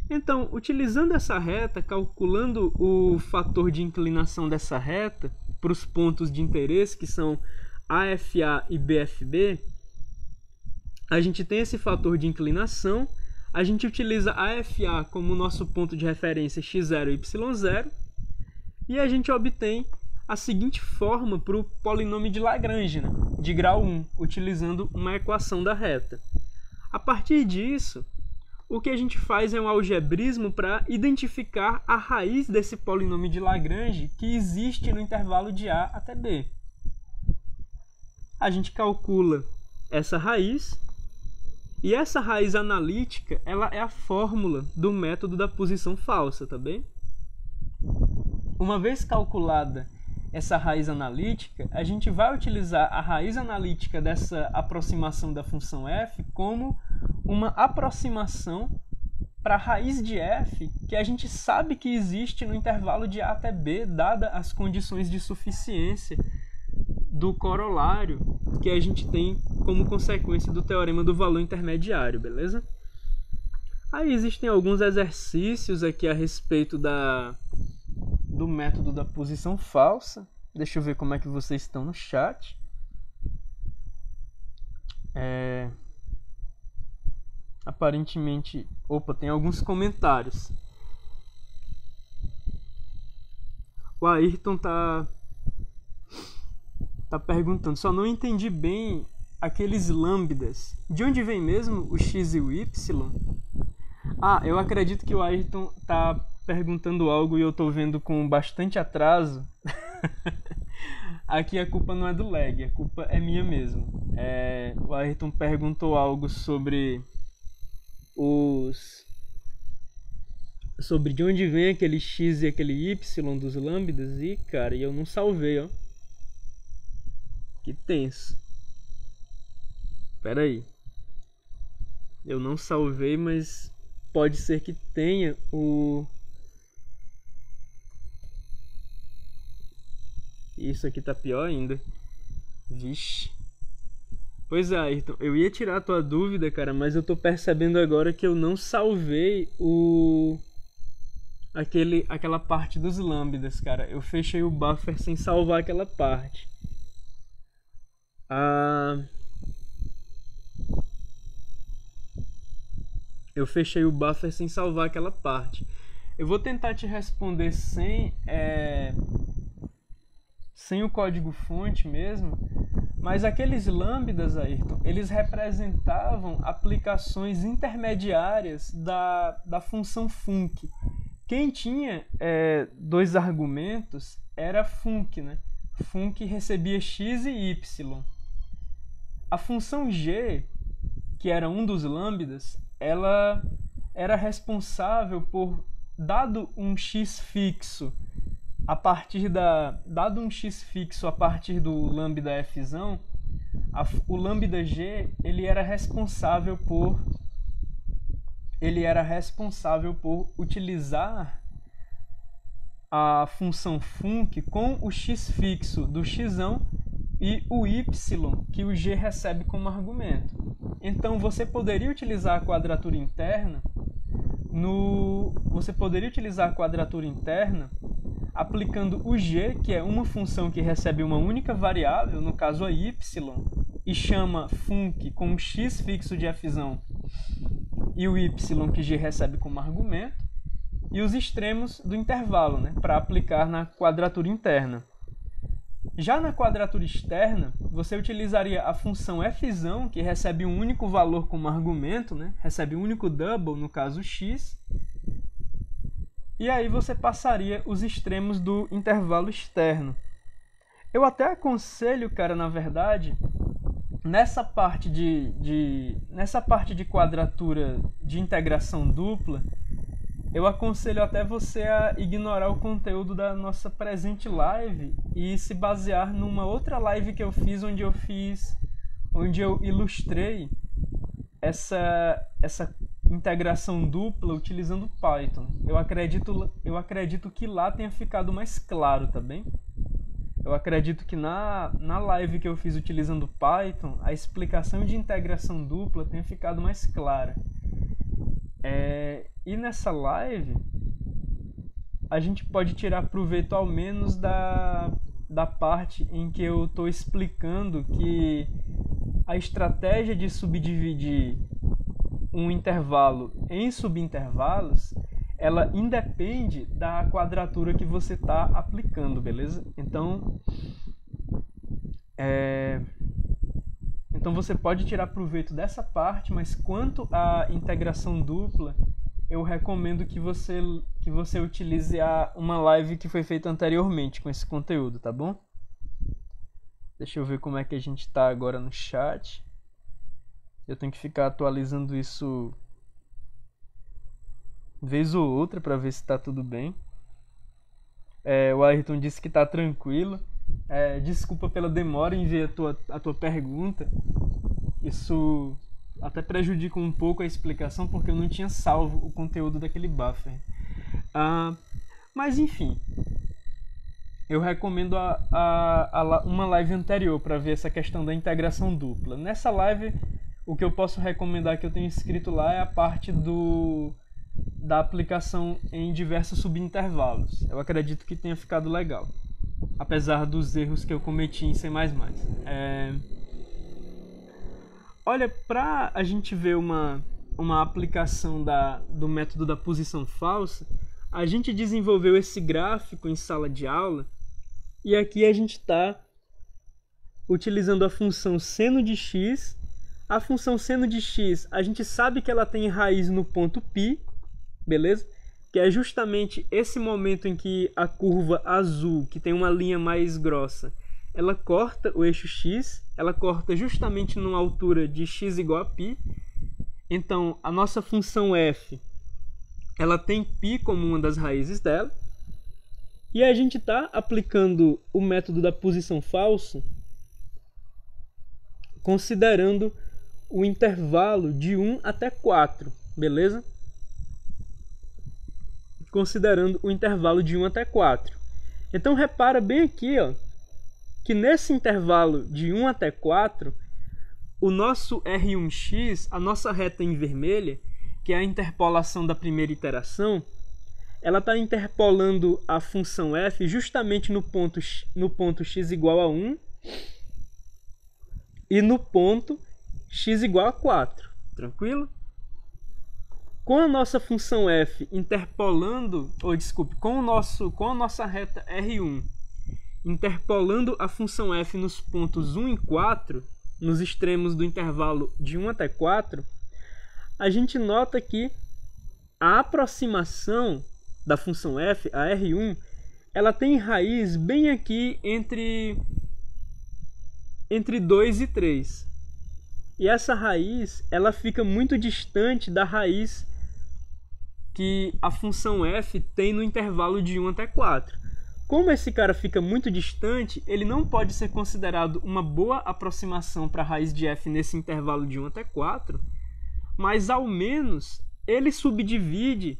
Então, utilizando essa reta, calculando o fator de inclinação dessa reta para os pontos de interesse, que são AFA e BFB, a gente tem esse fator de inclinação, a gente utiliza AFA como nosso ponto de referência x0 e y0, e a gente obtém a seguinte forma para o polinômio de Lagrange, né, de grau 1, utilizando uma equação da reta. A partir disso, o que a gente faz é um algebrismo para identificar a raiz desse polinômio de Lagrange que existe no intervalo de a até b. A gente calcula essa raiz, e essa raiz analítica ela é a fórmula do método da posição falsa, tá bem? Uma vez calculada essa raiz analítica, a gente vai utilizar a raiz analítica dessa aproximação da função f como uma aproximação para a raiz de f que a gente sabe que existe no intervalo de a até b, dada as condições de suficiência do corolário que a gente tem como consequência do teorema do valor intermediário, beleza? Aí existem alguns exercícios aqui a respeito do método da posição falsa. Deixa eu ver como é que vocês estão no chat. Aparentemente... Opa, tem alguns comentários. O Ayrton tá perguntando. Só não entendi bem aqueles lambdas. De onde vem mesmo o x e o y? Eu acredito que o Ayrton tá perguntando algo e eu tô vendo com bastante atraso. Aqui a culpa não é do lag, a culpa é minha mesmo. O Ayrton perguntou algo sobre de onde vem aquele x e aquele y dos lambdas, e cara, eu não salvei, ó. Que tenso. Pera aí. Eu não salvei, mas pode ser que tenha o... Isso aqui tá pior ainda. Vixe. Pois é, Ayrton, eu ia tirar a tua dúvida, cara, mas eu tô percebendo agora que eu não salvei aquela parte dos lambdas, cara. Eu fechei o buffer sem salvar aquela parte. Eu fechei o buffer sem salvar aquela parte. Eu vou tentar te responder sem o código-fonte mesmo, mas aqueles lambdas, Ayrton, eles representavam aplicações intermediárias da função func. Quem tinha dois argumentos era func, né? Func recebia x e y. A função g, que era um dos lambdas, ela era responsável por, dado um x fixo a partir dado um x fixo a partir do lambda f, o lambda g ele era responsável por utilizar a função func com o x fixo do x e o y que o g recebe como argumento. Então você poderia utilizar a quadratura interna aplicando o g, que é uma função que recebe uma única variável, no caso a y, e chama func com o x fixo de f e o y que g recebe como argumento, e os extremos do intervalo, né, para aplicar na quadratura interna. Já na quadratura externa, você utilizaria a função f, que recebe um único valor como argumento, né, recebe um único double, no caso x, e aí você passaria os extremos do intervalo externo. Eu até aconselho, cara, na verdade, nessa parte de quadratura de integração dupla, eu aconselho até você a ignorar o conteúdo da nossa presente live e se basear numa outra live que eu fiz, onde eu ilustrei essa integração dupla utilizando Python. Eu acredito que lá tenha ficado mais claro, tá bem? Eu acredito que na live que eu fiz utilizando Python, a explicação de integração dupla tenha ficado mais clara. E nessa live, a gente pode tirar proveito ao menos da parte em que eu estou explicando que a estratégia de subdividir um intervalo em subintervalos, ela independe da quadratura que você está aplicando, beleza? Então você pode tirar proveito dessa parte, mas quanto à integração dupla, eu recomendo que você utilize uma live que foi feita anteriormente com esse conteúdo, tá bom? Deixa eu ver como é que a gente está agora no chat. Eu tenho que ficar atualizando isso vez ou outra para ver se está tudo bem. O Ayrton disse que está tranquilo. Desculpa pela demora em ver a tua pergunta. Isso até prejudica um pouco a explicação porque eu não tinha salvo o conteúdo daquele buffer. Mas enfim, eu recomendo uma live anterior para ver essa questão da integração dupla. Nessa live, o que eu posso recomendar que eu tenho escrito lá é a parte da aplicação em diversos subintervalos. Eu acredito que tenha ficado legal, apesar dos erros que eu cometi em C++. Olha, para a gente ver uma aplicação do método da posição falsa, a gente desenvolveu esse gráfico em sala de aula, e aqui a gente está utilizando a função seno de x. A função seno de x, a gente sabe que ela tem raiz no ponto π, beleza? Que é justamente esse momento em que a curva azul, que tem uma linha mais grossa, ela corta o eixo x, ela corta justamente numa altura de x igual a π. Então, a nossa função f, ela tem π como uma das raízes dela. E a gente está aplicando o método da posição falsa considerando o intervalo de 1 até 4, beleza? Considerando o intervalo de 1 até 4. Então, repara bem aqui, ó, que nesse intervalo de 1 até 4, o nosso R1x, a nossa reta em vermelha, que é a interpolação da primeira iteração, ela está interpolando a função f justamente no ponto x igual a 1 e no ponto x igual a 4. Tranquilo? Com a nossa função f interpolando, com a nossa reta R1 interpolando a função f nos pontos 1 e 4, nos extremos do intervalo de 1 até 4, a gente nota que a aproximação da função f, a R1, ela tem raiz bem aqui entre 2 e 3. E essa raiz, ela fica muito distante da raiz que a função f tem no intervalo de 1 até 4. Como esse cara fica muito distante, ele não pode ser considerado uma boa aproximação para a raiz de f nesse intervalo de 1 até 4, mas ao menos ele subdivide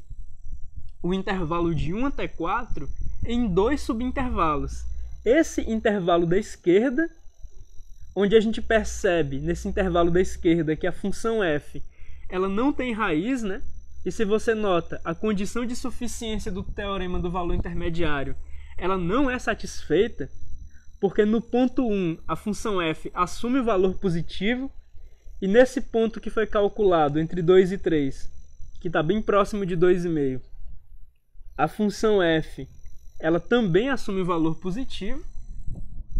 o intervalo de 1 até 4 em 2 subintervalos. Esse intervalo da esquerda, onde a gente percebe nesse intervalo da esquerda que a função f ela não tem raiz, né? E se você nota, a condição de suficiência do teorema do valor intermediário ela não é satisfeita, porque no ponto 1 a função f assume o valor positivo, e nesse ponto que foi calculado entre 2 e 3, que está bem próximo de 2,5, a função f ela também assume o valor positivo.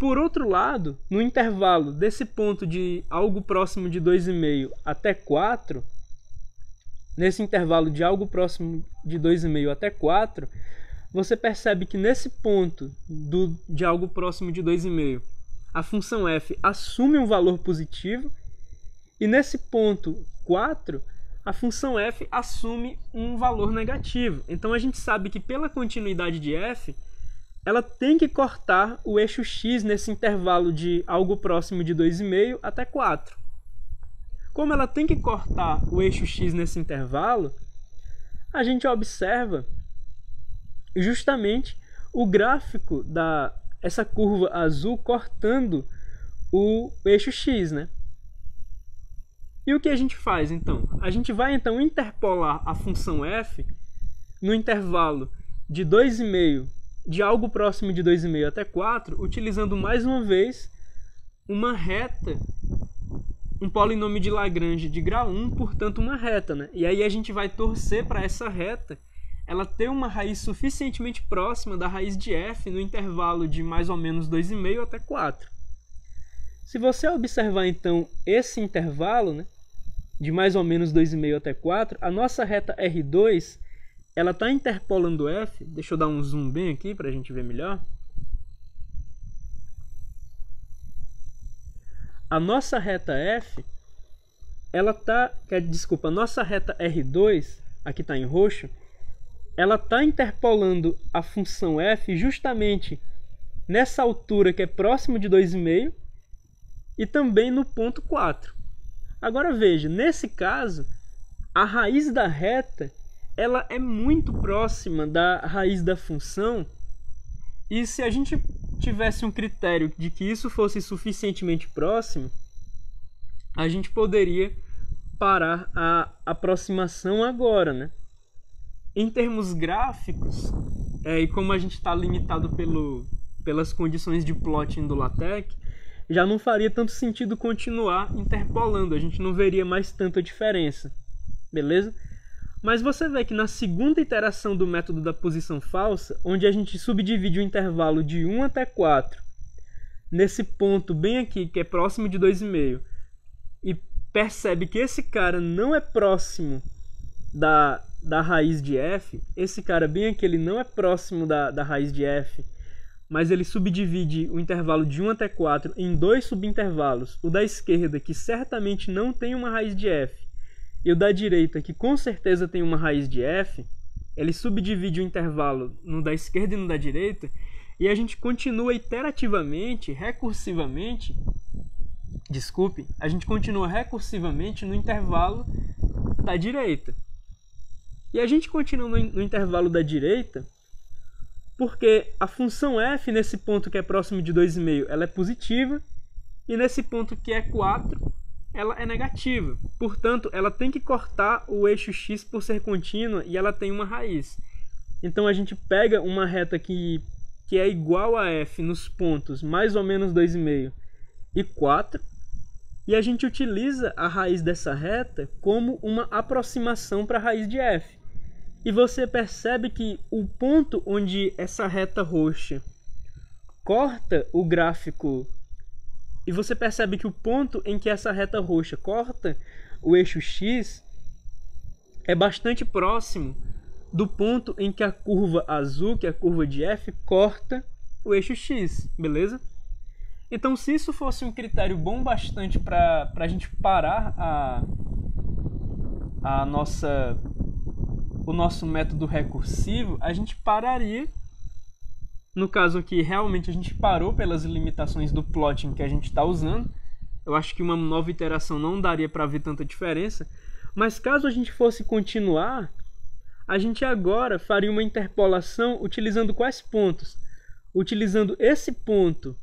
Por outro lado, no intervalo desse ponto de algo próximo de 2,5 até 4, nesse intervalo de algo próximo de 2,5 até 4, você percebe que nesse ponto de algo próximo de 2,5, a função f assume um valor positivo, e nesse ponto 4, a função f assume um valor negativo. Então a gente sabe que pela continuidade de f, ela tem que cortar o eixo x nesse intervalo de algo próximo de 2,5 até 4. Como ela tem que cortar o eixo x nesse intervalo, a gente observa justamente o gráfico essa curva azul cortando o eixo x, né? E o que a gente faz então? A gente vai então interpolar a função f no intervalo de 2,5, de algo próximo de 2,5 até 4, utilizando mais uma vez uma reta, um polinômio de Lagrange de grau 1, portanto uma reta, né? E aí a gente vai torcer para essa reta ela ter uma raiz suficientemente próxima da raiz de f no intervalo de mais ou menos 2,5 até 4. Se você observar então esse intervalo, né, de mais ou menos 2,5 até 4, a nossa reta R2 ela está interpolando f. Deixa eu dar um zoom bem aqui para a gente ver melhor. A nossa reta f, a nossa reta R2, aqui está em roxo, ela está interpolando a função f justamente nessa altura que é próximo de 2,5 e também no ponto 4. Agora veja, nesse caso, a raiz da reta ela é muito próxima da raiz da função, e se a gente tivesse um critério de que isso fosse suficientemente próximo, a gente poderia parar a aproximação agora, né? Em termos gráficos, e como a gente está limitado pelas condições de plotting do LaTeX, já não faria tanto sentido continuar interpolando, a gente não veria mais tanta diferença, beleza? Mas você vê que na segunda iteração do método da posição falsa, onde a gente subdivide o intervalo de 1 até 4, nesse ponto bem aqui, que é próximo de 2,5, e percebe que esse cara não é próximo da raiz de f, esse cara bem aqui, ele não é próximo da raiz de f, mas ele subdivide o intervalo de 1 até 4 em 2 subintervalos, o da esquerda, que certamente não tem uma raiz de f, e o da direita, que com certeza tem uma raiz de f. Ele subdivide o intervalo no da esquerda e no da direita, e a gente continua iterativamente, recursivamente, a gente continua recursivamente no intervalo da direita. E a gente continua no intervalo da direita porque a função f nesse ponto que é próximo de 2,5 ela é positiva, e nesse ponto que é 4 ela é negativa. Portanto, ela tem que cortar o eixo x por ser contínua e ela tem uma raiz. Então a gente pega uma reta que é igual a f nos pontos mais ou menos 2,5 e 4, e a gente utiliza a raiz dessa reta como uma aproximação para a raiz de f. E você percebe que o ponto onde essa reta roxa corta o gráfico, e você percebe que o ponto em que essa reta roxa corta o eixo x é bastante próximo do ponto em que a curva azul, que é a curva de f, corta o eixo x, beleza? Então, se isso fosse um critério bom bastante para a gente parar o nosso método recursivo, a gente pararia No caso aqui, realmente a gente parou pelas limitações do plotting que a gente está usando. Eu acho que uma nova iteração não daria para ver tanta diferença. Mas caso a gente fosse continuar, a gente agora faria uma interpolação utilizando quais pontos? Utilizando esse ponto,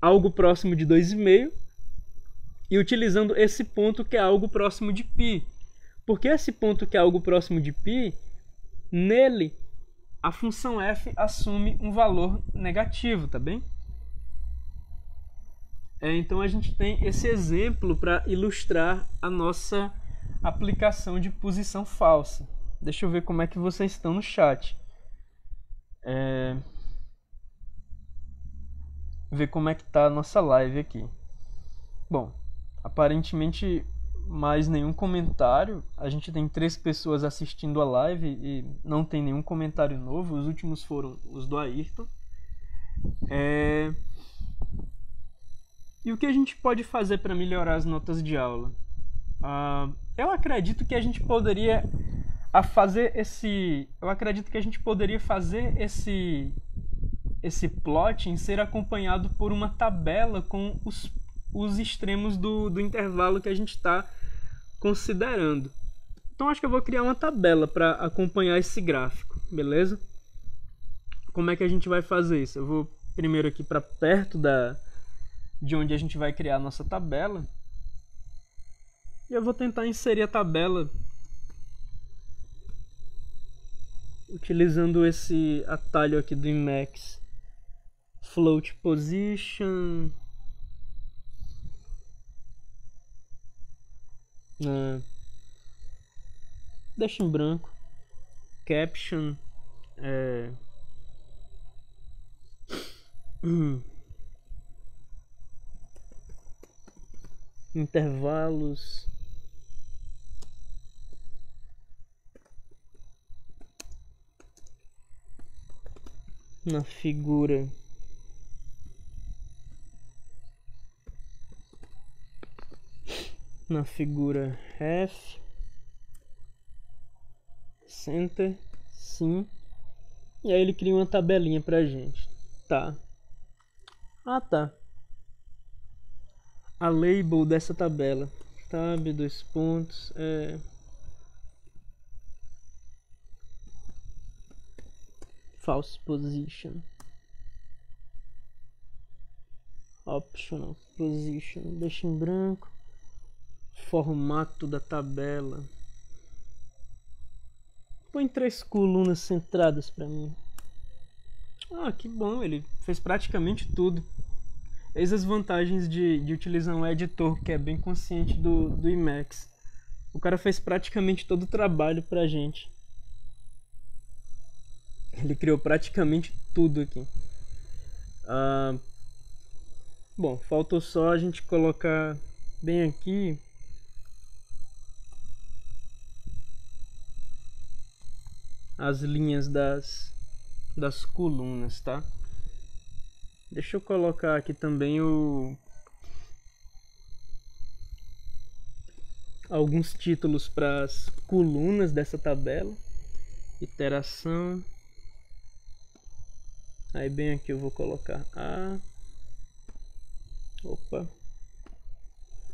algo próximo de 2,5, e utilizando esse ponto que é algo próximo de π. Porque esse ponto que é algo próximo de π, nele a função f assume um valor negativo, tá bem? Então a gente tem esse exemplo para ilustrar a nossa aplicação de posição falsa. Deixa eu ver como é que vocês estão no chat. Ver como é que tá a nossa live aqui. Bom, aparentemente mais nenhum comentário. A gente tem 3 pessoas assistindo a live e não tem nenhum comentário novo. Os últimos foram os do Ayrton. E o que a gente pode fazer para melhorar as notas de aula? Eu acredito que a gente poderia fazer esse plotting ser acompanhado por uma tabela com os extremos do intervalo que a gente está considerando. Então acho que eu vou criar uma tabela para acompanhar esse gráfico, beleza? Como é que a gente vai fazer isso? Eu vou primeiro aqui para perto de onde a gente vai criar a nossa tabela. E eu vou tentar inserir a tabela utilizando esse atalho aqui do Emacs. Float position. Deixa em branco. Caption. Intervalos. Na figura F, Center, sim. E aí ele cria uma tabelinha pra gente. Tá. Tá. A label dessa tabela. Tab, 2 pontos, false position. Optional position. Deixa em branco. Formato da tabela. Põe 3 colunas centradas para mim. Que bom, ele fez praticamente tudo. Eis as vantagens de utilizar um editor que é bem consciente do Emacs. O cara fez praticamente todo o trabalho pra gente. Ele criou praticamente tudo aqui. Bom, faltou só a gente colocar bem aqui as linhas das colunas, tá? Deixa eu colocar aqui também alguns títulos para as colunas dessa tabela. Iteração. Aí bem aqui eu vou colocar A.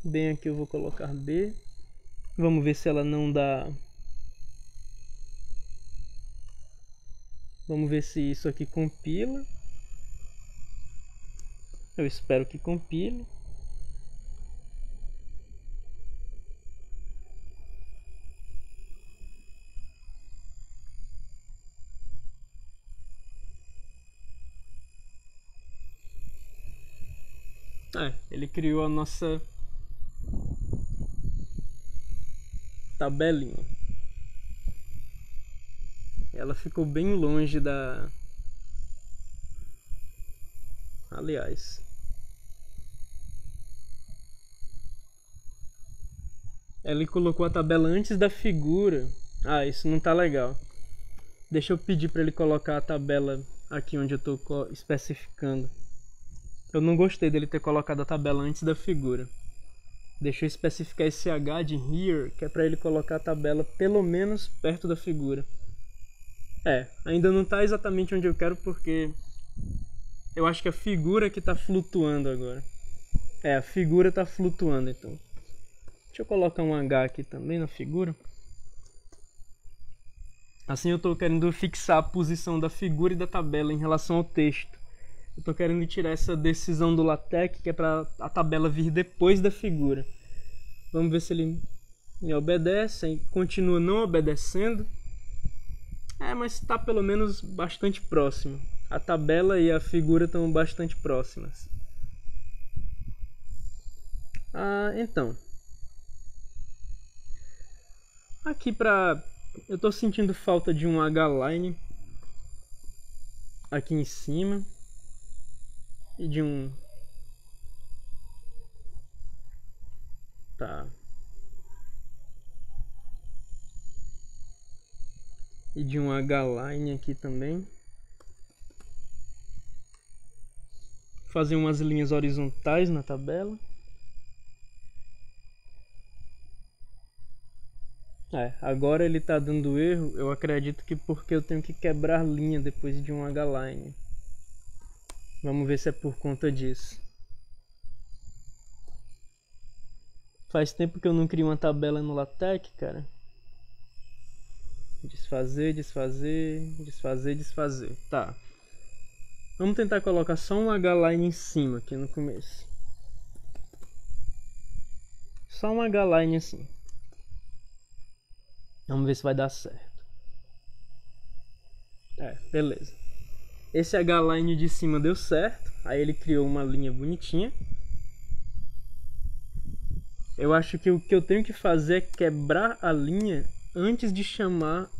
Bem aqui eu vou colocar B. Vamos ver se ela não dá. Vamos ver se isso aqui compila. Eu espero que compile. Ele criou a nossa tabelinha. Ela ficou bem longe da... Aliás, ele colocou a tabela antes da figura. Isso não tá legal. Deixa eu pedir para ele colocar a tabela aqui onde eu tô especificando. Eu não gostei dele ter colocado a tabela antes da figura. Deixa eu especificar esse H de here, que é para ele colocar a tabela pelo menos perto da figura. Ainda não está exatamente onde eu quero porque Eu acho que a figura que está flutuando agora. É, a figura está flutuando, então. Deixa eu colocar um H aqui também na figura. Assim eu estou querendo fixar a posição da figura e da tabela em relação ao texto. Eu estou querendo tirar essa decisão do LaTeX, que é para a tabela vir depois da figura. Vamos ver se ele me obedece. Continua não obedecendo. Mas está pelo menos bastante próximo. A tabela e a figura estão bastante próximas. Então. Aqui eu estou sentindo falta de um H-line aqui em cima. E de um... Tá. E de um H-line aqui também. Fazer umas linhas horizontais na tabela. Agora ele está dando erro. Eu acredito que porque eu tenho que quebrar linha depois de um H-line. Vamos ver se é por conta disso. Faz tempo que eu não crio uma tabela no LaTeX, cara. Desfazer, desfazer, desfazer, desfazer. Tá. Vamos tentar colocar só um H-line em cima aqui no começo. Só um H-line assim. Vamos ver se vai dar certo. Beleza. Esse H-line de cima deu certo. Aí ele criou uma linha bonitinha. Eu acho que o que eu tenho que fazer é quebrar a linha antes de chamar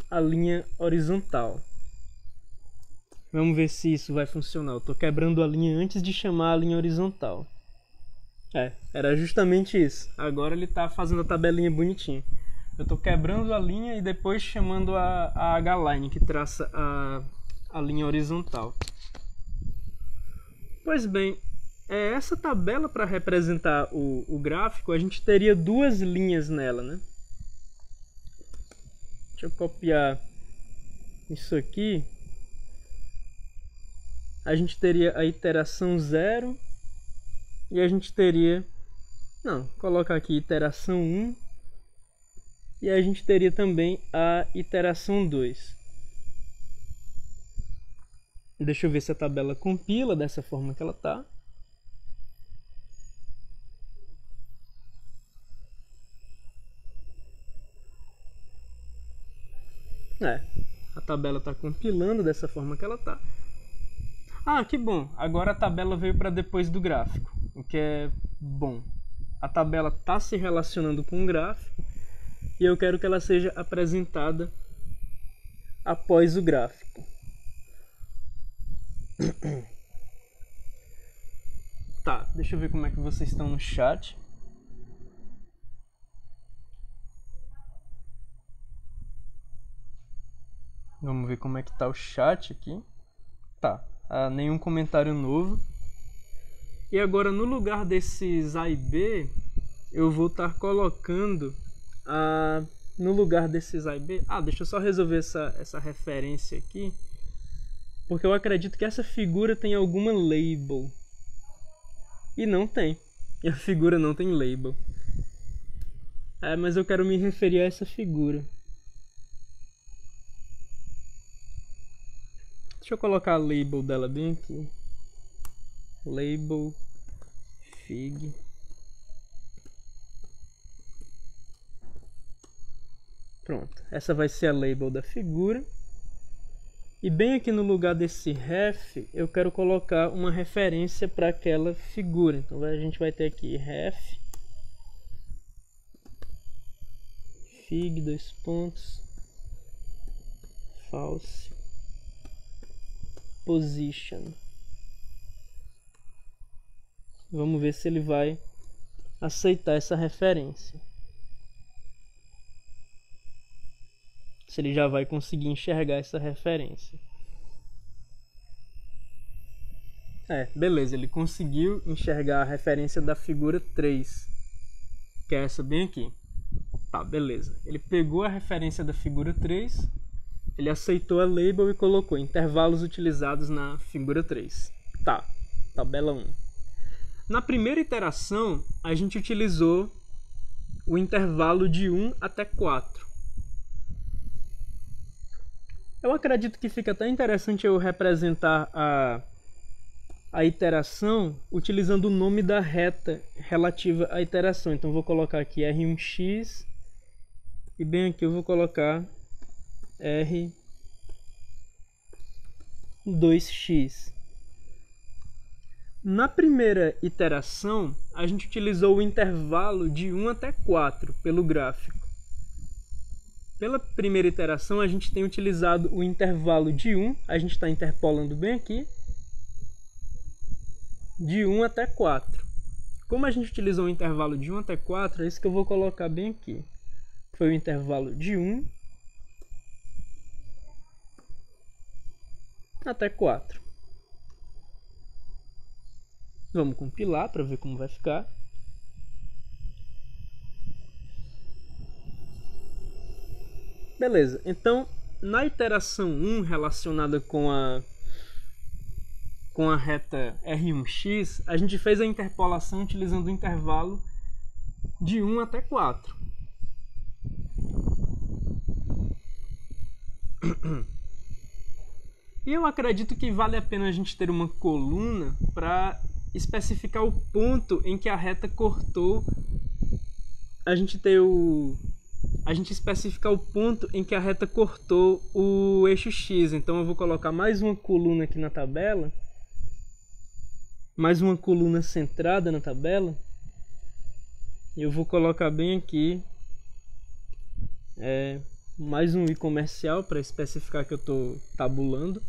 a linha horizontal. Vamos ver se isso vai funcionar. Eu estou quebrando a linha antes de chamar a linha horizontal. Era justamente isso. Agora ele está fazendo a tabelinha bonitinha. Eu estou quebrando a linha e depois chamando a H-line, que traça a linha horizontal. Pois bem, essa tabela, para representar o gráfico, a gente teria duas linhas nela, né? Deixa eu copiar isso aqui. A gente teria a iteração 0 e a gente teria... Não, colocar aqui iteração 1 e a gente teria também a iteração 2. Deixa eu ver se a tabela compila dessa forma que ela está. A tabela está compilando dessa forma que ela está. Que bom! Agora a tabela veio para depois do gráfico, o que é bom. A tabela está se relacionando com o gráfico e eu quero que ela seja apresentada após o gráfico. Tá, deixa eu ver como é que vocês estão no chat. Vamos ver como é que tá o chat aqui. Tá, nenhum comentário novo. E agora no lugar desses A e B, eu vou estar colocando no lugar desses A e B. Deixa eu só resolver essa referência aqui. Porque eu acredito que essa figura tem alguma label. E não tem. E a figura não tem label. Mas eu quero me referir a essa figura. Deixa eu colocar a label dela bem aqui. Label fig. Pronto. Essa vai ser a label da figura. E bem aqui no lugar desse ref, eu quero colocar uma referência para aquela figura. Então a gente vai ter aqui ref fig false position. Vamos ver se ele vai aceitar essa referência. Se ele já vai conseguir enxergar essa referência. Beleza, ele conseguiu enxergar a referência da figura 3, que é essa bem aqui. Tá, beleza. Ele pegou a referência da figura 3, Ele aceitou a label e colocou intervalos utilizados na figura 3. Tá, tabela 1. Na primeira iteração, a gente utilizou o intervalo de 1 até 4. Eu acredito que fica até interessante eu representar a iteração utilizando o nome da reta relativa à iteração. Então, vou colocar aqui R1x e bem aqui eu vou colocar R2x. Na primeira iteração, a gente utilizou o intervalo de 1 até 4 pelo gráfico. Pela primeira iteração, a gente tem utilizado o intervalo de 1, a gente está interpolando bem aqui, de 1 até 4. Como a gente utilizou o intervalo de 1 até 4, é isso que eu vou colocar bem aqui. Foi o intervalo de 1 até 4. Vamos compilar para ver como vai ficar. Beleza, então na iteração 1 relacionada com a reta R1x, a gente fez a interpolação utilizando o intervalo de 1 até 4. E eu acredito que vale a pena a gente ter uma coluna para especificar o ponto em que a reta cortou. A gente especificar o ponto em que a reta cortou o eixo X. Então eu vou colocar mais uma coluna aqui na tabela. Mais uma coluna centrada na tabela. E eu vou colocar bem aqui mais um i comercial para especificar que eu estou tabulando.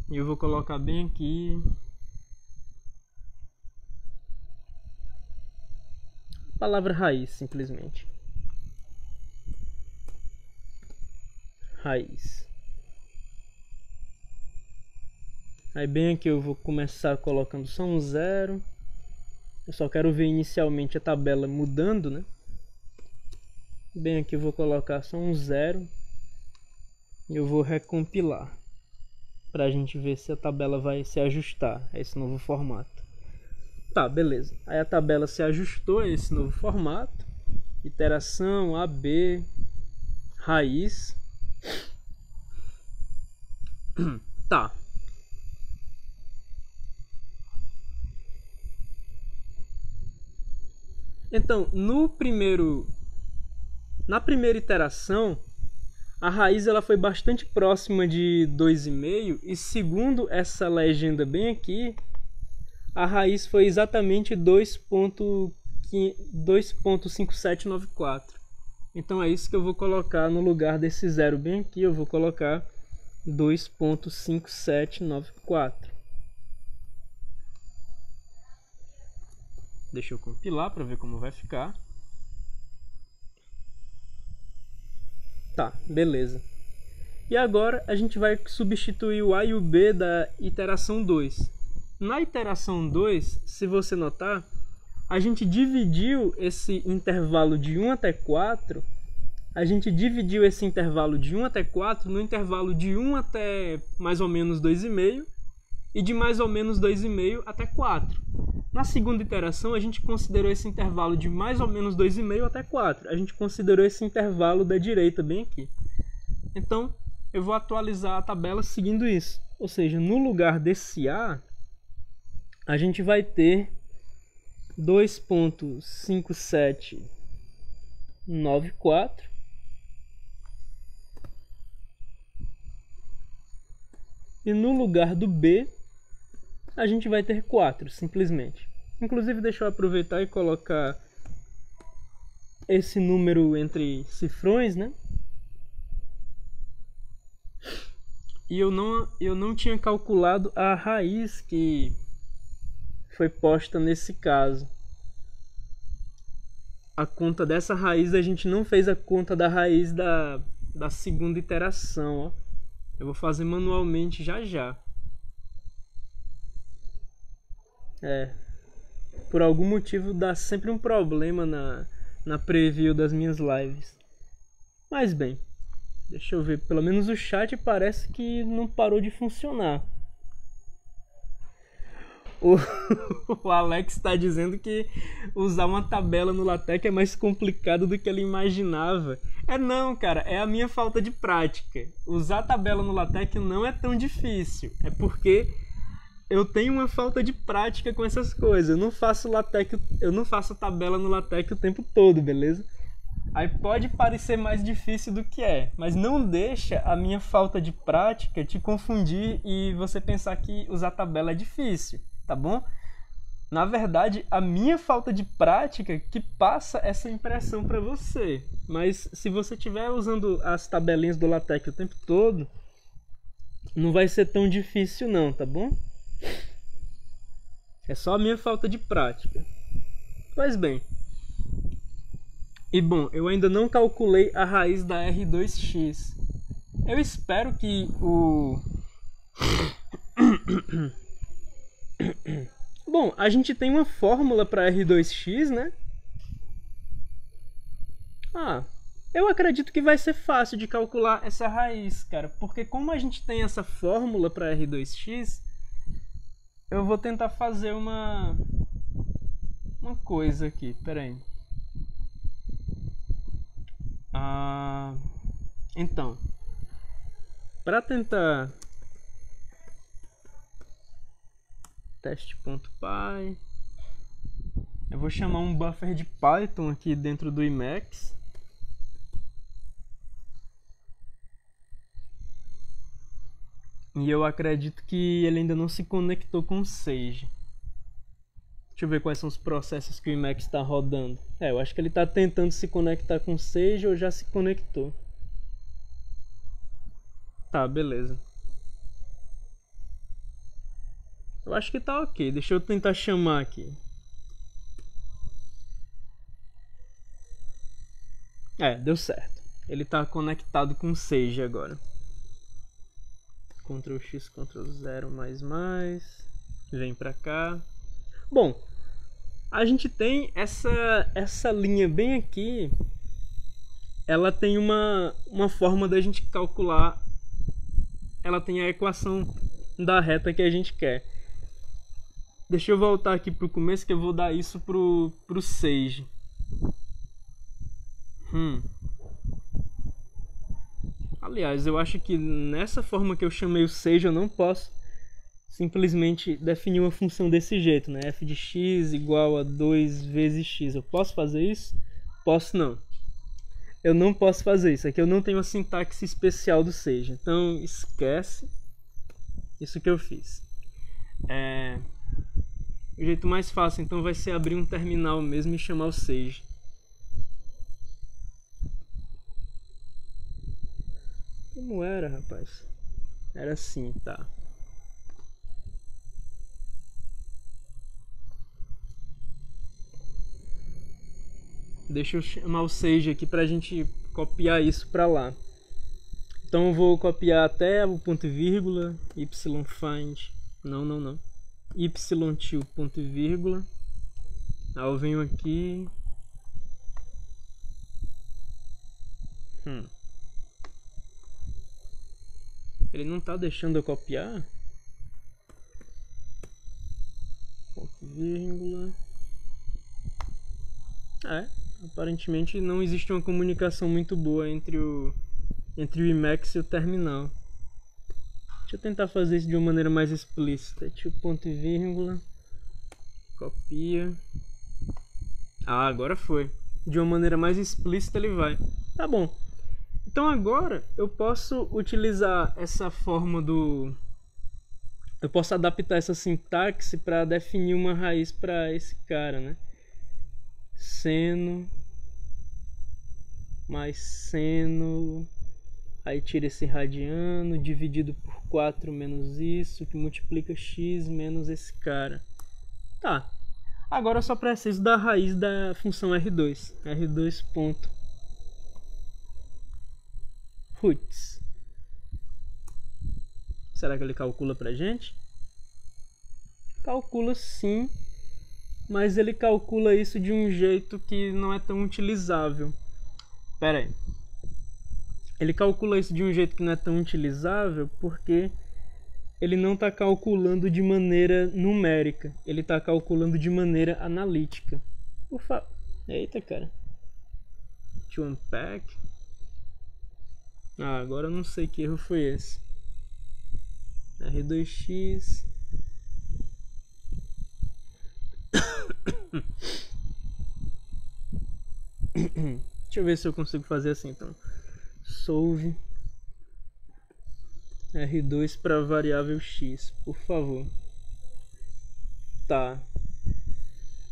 E eu vou colocar bem aqui a palavra raiz, simplesmente. Raiz. Aí bem aqui eu vou começar colocando só um 0. Eu só quero ver inicialmente a tabela mudando, né? Bem aqui eu vou colocar só um 0. E eu vou recompilar para a gente ver se a tabela vai se ajustar a esse novo formato. Tá, beleza. Aí a tabela se ajustou a esse novo formato. Iteração, AB, raiz. Tá. Então, na primeira iteração, a raiz ela foi bastante próxima de 2,5 e segundo essa legenda bem aqui, a raiz foi exatamente 2.5794. Então é isso que eu vou colocar no lugar desse zero bem aqui, eu vou colocar 2.5794. Deixa eu compilar para ver como vai ficar. Tá, beleza. E agora a gente vai substituir o A e o B da iteração 2. Na iteração 2, se você notar, a gente dividiu esse intervalo de 1 até 4. A gente dividiu esse intervalo de 1 até 4 no intervalo de 1 até mais ou menos 2,5 e de mais ou menos 2,5 até 4. Na segunda iteração, a gente considerou esse intervalo de mais ou menos 2,5 até 4. A gente considerou esse intervalo da direita bem aqui. Então, eu vou atualizar a tabela seguindo isso. Ou seja, no lugar desse A, a gente vai ter 2.5794. E no lugar do B, a gente vai ter 4, simplesmente. Inclusive, deixa eu aproveitar e colocar esse número entre cifrões, né? E eu não tinha calculado a raiz que foi posta nesse caso. A conta dessa raiz, a gente não fez a conta da raiz da segunda iteração, ó. Eu vou fazer manualmente já já. Por algum motivo dá sempre um problema na preview das minhas lives. Mas bem, Deixa eu ver, pelo menos o chat parece que não parou de funcionar. O, o Alex está dizendo que usar uma tabela no LaTeX é mais complicado do que ele imaginava. Não, cara, é a minha falta de prática. Usar tabela no LaTeX não é tão difícil. É porque eu tenho uma falta de prática com essas coisas. Eu não faço tabela no LaTeX o tempo todo, beleza? Aí pode parecer mais difícil do que é, mas não deixa a minha falta de prática te confundir e você pensar que usar tabela é difícil, tá bom? Na verdade, a minha falta de prática que passa essa impressão para você. Mas se você estiver usando as tabelinhas do LaTeX o tempo todo, não vai ser tão difícil não, tá bom? É só a minha falta de prática. Pois bem. E bom, eu ainda não calculei a raiz da R2x. Eu espero que o... Bom, a gente tem uma fórmula para R2x, né? Eu acredito que vai ser fácil de calcular essa raiz, cara. Porque como a gente tem essa fórmula para R2x, eu vou tentar fazer uma coisa aqui, peraí. Então, para tentar teste.py, eu vou chamar um buffer de Python aqui dentro do Emacs. E eu acredito que ele ainda não se conectou com o Sage. Deixa eu ver quais são os processos que o Emacs está rodando. Eu acho que ele está tentando se conectar com o Sage ou já se conectou. Tá, beleza. Eu acho que tá ok. Deixa eu tentar chamar aqui. Deu certo. Ele está conectado com o Sage agora. Ctrl X, Ctrl 0, mais. Vem pra cá. Bom, a gente tem essa linha bem aqui. Ela tem uma forma da gente calcular. Ela tem a equação da reta que a gente quer. Deixa eu voltar aqui pro começo que eu vou dar isso pro Sage. Aliás, eu acho que nessa forma que eu chamei o Sage eu não posso simplesmente definir uma função desse jeito, né? F de x igual a 2 vezes x. Eu posso fazer isso? Posso não. Eu não posso fazer isso. Aqui eu não tenho a sintaxe especial do Sage. Então esquece isso que eu fiz. O jeito mais fácil então vai ser abrir um terminal mesmo e chamar o Sage. Como era, rapaz? Era assim, tá. Deixa eu chamar o Sage aqui pra gente copiar isso pra lá. Então eu vou copiar até o ponto e vírgula, yfind, não, ytil ponto e vírgula. Aí eu venho aqui. Ele não tá deixando eu copiar? Ponto e vírgula. Aparentemente não existe uma comunicação muito boa entre o Emacs e o terminal. Deixa eu tentar fazer isso de uma maneira mais explícita. Tio ponto e vírgula. Copia. Agora foi. De uma maneira mais explícita ele vai. Tá bom. Então agora eu posso utilizar essa forma do... Eu posso adaptar essa sintaxe para definir uma raiz para esse cara, né? Seno mais seno, aí tira esse radiano, dividido por 4 menos isso, que multiplica x menos esse cara. Tá, agora eu só preciso da raiz da função R2. R2 ponto roots. Será que ele calcula pra gente? Calcula sim, mas ele calcula isso de um jeito que não é tão utilizável. Pera aí. Ele calcula isso de um jeito que não é tão utilizável porque ele não está calculando de maneira numérica, ele está calculando de maneira analítica. Eita, cara. To unpack. Agora eu não sei que erro foi esse. R2x. Deixa eu ver se eu consigo fazer assim então. Solve R2 para variável x, por favor. Tá.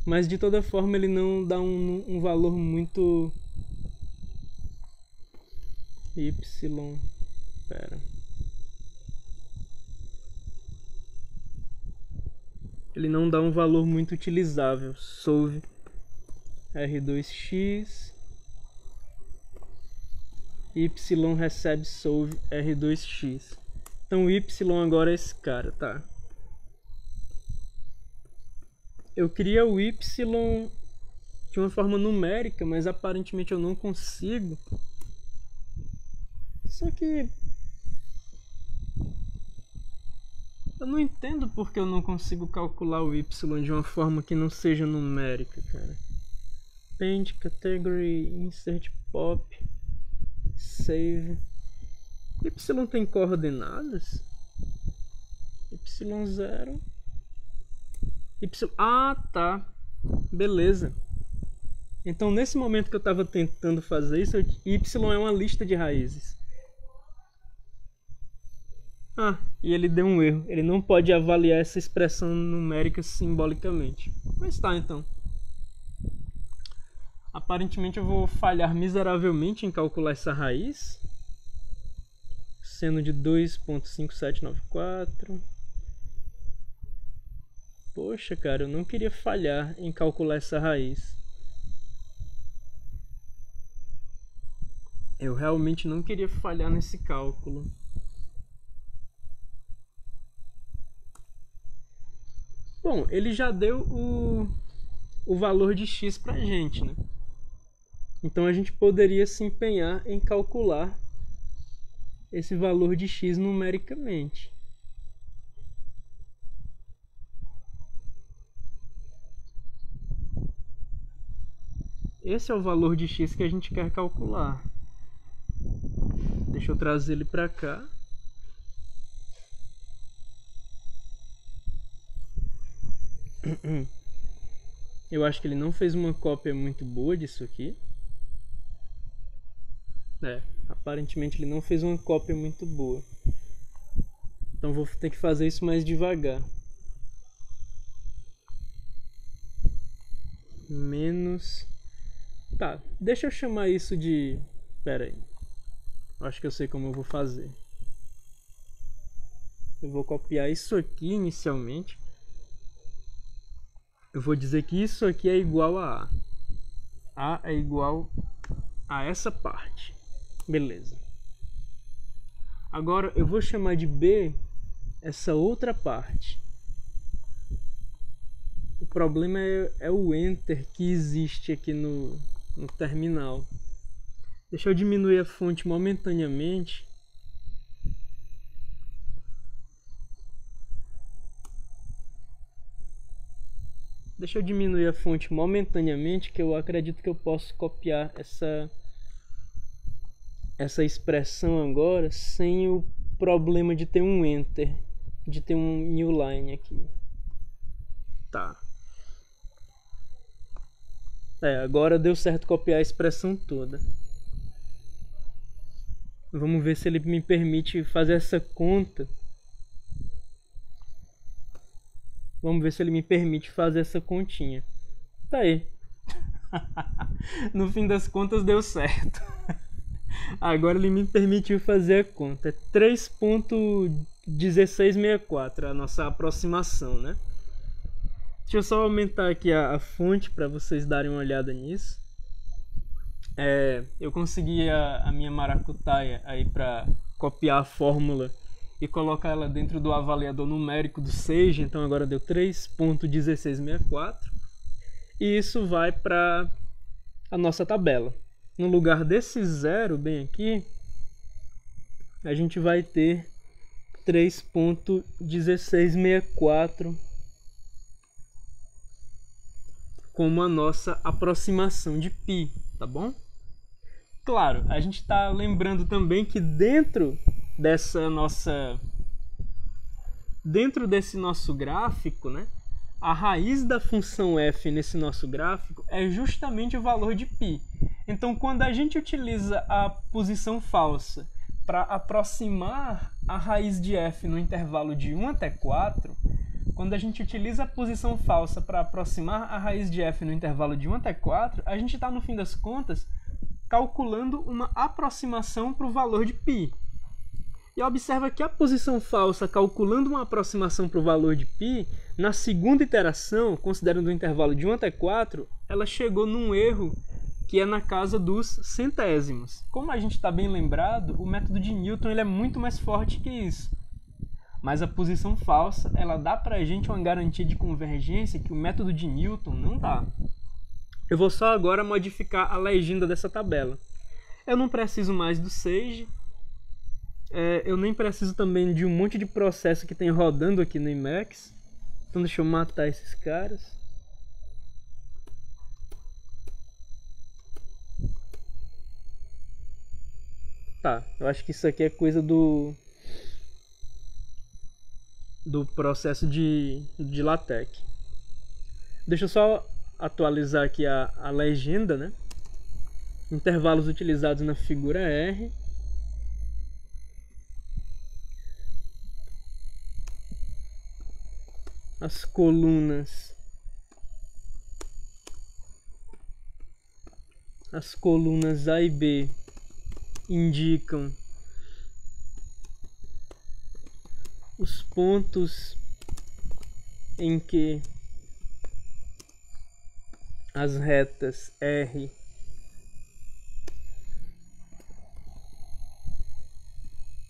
Mas de toda forma ele não dá um valor muito... Y. Pera. Ele não dá um valor muito utilizável. Solve R2x. Y recebe solve R2x. Então o Y agora é esse cara, tá? Eu queria o Y de uma forma numérica, mas aparentemente eu não consigo. Só que eu não entendo porque eu não consigo calcular o Y de uma forma que não seja numérica, cara. Paint, category, insert pop, save. Y tem coordenadas? Y0. Tá. Beleza. Então nesse momento que eu estava tentando fazer isso, Y é uma lista de raízes. E ele deu um erro. Ele não pode avaliar essa expressão numérica simbolicamente. Mas tá, então. Aparentemente eu vou falhar miseravelmente em calcular essa raiz. Seno de 2.5794. Poxa, cara, eu não queria falhar em calcular essa raiz. Eu realmente não queria falhar nesse cálculo. Bom, ele já deu o valor de x pra gente, né? Então a gente poderia se empenhar em calcular esse valor de x numericamente. Esse é o valor de x que a gente quer calcular. Deixa eu trazer ele para cá. Eu acho que ele não fez uma cópia muito boa disso aqui. Aparentemente ele não fez uma cópia muito boa. Então vou ter que fazer isso mais devagar. Menos... Tá, deixa eu chamar isso de... Pera aí. Acho que eu sei como eu vou fazer. Eu vou copiar isso aqui inicialmente. Eu vou dizer que isso aqui é igual a A. A é igual a essa parte. Beleza. Agora eu vou chamar de B essa outra parte. O problema é o Enter que existe aqui no terminal. Deixa eu diminuir a fonte momentaneamente. Deixa eu diminuir a fonte momentaneamente, que eu acredito que eu posso copiar essa expressão agora sem o problema de ter um Enter, de ter um new line aqui. Tá. Agora deu certo copiar a expressão toda. Vamos ver se ele me permite fazer essa conta. Vamos ver se ele me permite fazer essa continha. Tá aí. No fim das contas deu certo. Agora ele me permitiu fazer a conta. É 3.1664 a nossa aproximação, né? Deixa eu só aumentar aqui a fonte para vocês darem uma olhada nisso. Eu consegui a minha maracutaia aí para copiar a fórmula e colocar ela dentro do avaliador numérico do Sage. Então agora deu 3.1664. E isso vai para a nossa tabela. No lugar desse zero bem aqui, a gente vai ter 3.1664 como a nossa aproximação de π, tá bom? Claro, a gente está lembrando também que dentro desse nosso gráfico, né, a raiz da função f nesse nosso gráfico é justamente o valor de π. Então, quando a gente utiliza a posição falsa para aproximar a raiz de f no intervalo de 1 até 4, quando a gente utiliza a posição falsa para aproximar a raiz de f no intervalo de 1 até 4, a gente está, no fim das contas, calculando uma aproximação para o valor de π. E observa que a posição falsa, calculando uma aproximação para o valor de π, na segunda iteração, considerando o intervalo de 1 até 4, ela chegou num erro que é na casa dos centésimos. Como a gente está bem lembrado, o método de Newton ele é muito mais forte que isso. Mas a posição falsa, ela dá para a gente uma garantia de convergência que o método de Newton não dá. Eu vou só agora modificar a legenda dessa tabela. Eu não preciso mais do Sage. Eu nem preciso também de um monte de processo que tem rodando aqui no Emacs. Então deixa eu matar esses caras. Tá, eu acho que isso aqui é coisa do processo de LaTeX. Deixa eu só atualizar aqui a legenda, né? Intervalos utilizados na figura R. As colunas A e B indicam os pontos em que as retas R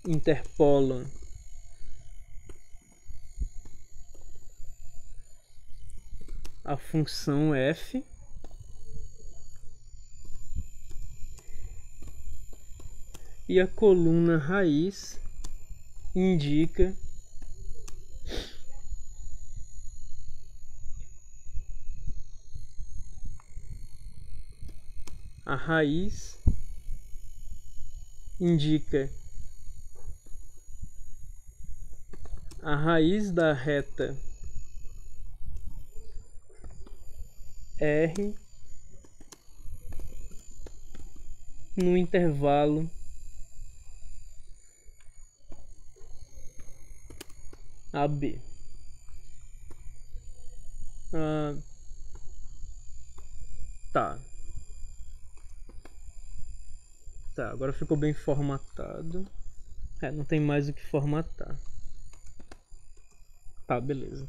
interpolam a função f e a coluna raiz indica a raiz indica a raiz da reta R no intervalo AB. Tá, agora ficou bem formatado. Não tem mais o que formatar. Tá, beleza.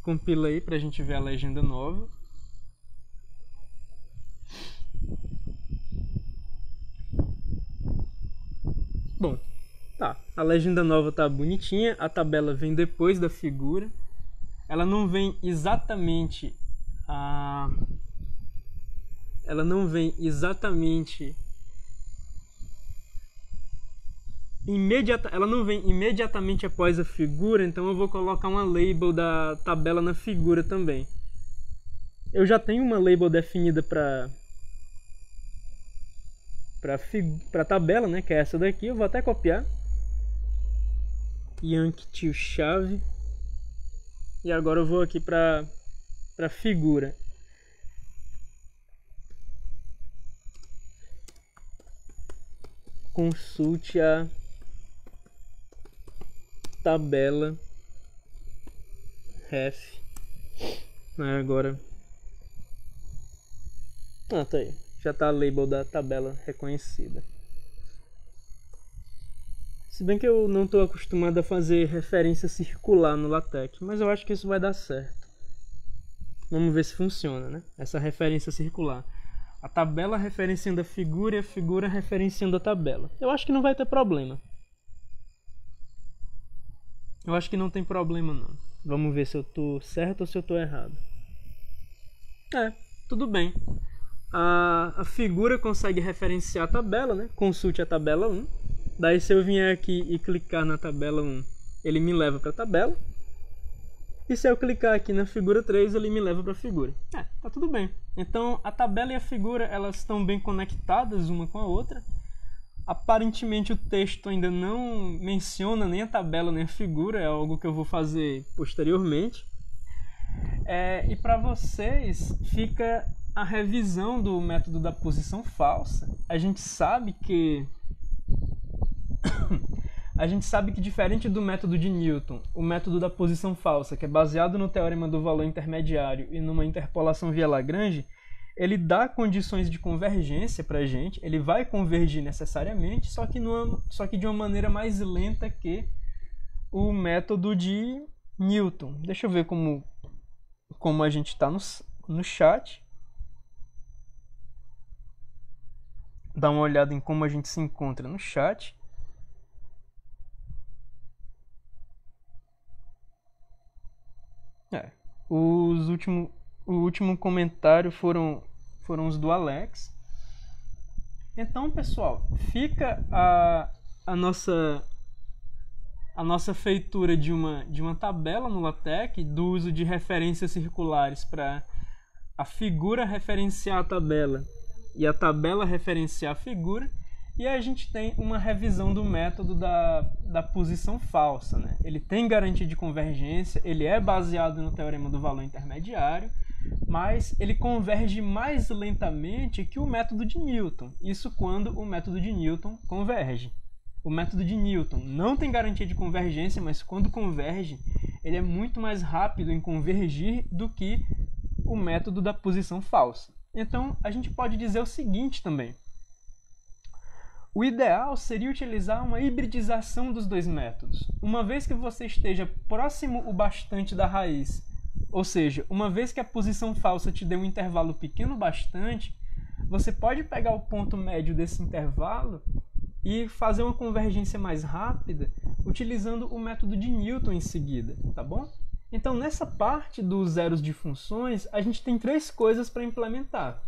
Compila aí pra gente ver a legenda nova. Bom, tá. A legenda nova tá bonitinha. A tabela vem depois da figura. Ela não vem exatamente ela não vem imediatamente após a figura, então eu vou colocar uma label da tabela na figura também. Eu já tenho uma label definida para a tabela, né, que é essa daqui. Eu vou até copiar. Yankee to chave. E agora eu vou aqui para a figura. Consulte a tabela ref. Agora tá aí. Já está a label da tabela reconhecida. Se bem que eu não estou acostumado a fazer referência circular no LaTeX, mas eu acho que isso vai dar certo. Vamos ver se funciona, né? Essa referência circular. A tabela referenciando a figura e a figura referenciando a tabela. Eu acho que não vai ter problema. Eu acho que não tem problema não. Vamos ver se eu estou certo ou se eu estou errado. Tudo bem. A figura consegue referenciar a tabela, né? Consulte a tabela 1. Daí se eu vier aqui e clicar na tabela 1, ele me leva para a tabela. E se eu clicar aqui na figura 3, ele me leva para a figura. Tá tudo bem. Então a tabela e a figura, elas estão bem conectadas uma com a outra. Aparentemente o texto ainda não menciona nem a tabela nem a figura, é algo que eu vou fazer posteriormente. E para vocês fica a revisão do método da posição falsa. A gente sabe que diferente do método de Newton, o método da posição falsa, que é baseado no teorema do valor intermediário e numa interpolação via Lagrange, ele dá condições de convergência para a gente, ele vai convergir necessariamente, só que de uma maneira mais lenta que o método de Newton. Deixa eu ver como a gente está no chat. Dá uma olhada em como a gente se encontra no chat. O último comentário foram os do Alex. Então, pessoal, fica a nossa feitura de uma tabela no LaTeX, do uso de referências circulares para a figura referenciar a tabela e a tabela referenciar a figura. E a gente tem uma revisão do método da posição falsa, né? Ele tem garantia de convergência, ele é baseado no teorema do valor intermediário, mas ele converge mais lentamente que o método de Newton. Isso quando o método de Newton converge. O método de Newton não tem garantia de convergência, mas quando converge, ele é muito mais rápido em convergir do que o método da posição falsa. Então, a gente pode dizer o seguinte também. O ideal seria utilizar uma hibridização dos dois métodos. Uma vez que você esteja próximo o bastante da raiz, ou seja, uma vez que a posição falsa te dê um intervalo pequeno bastante, você pode pegar o ponto médio desse intervalo e fazer uma convergência mais rápida utilizando o método de Newton em seguida, tá bom? Então, nessa parte dos zeros de funções, a gente tem três coisas para implementar.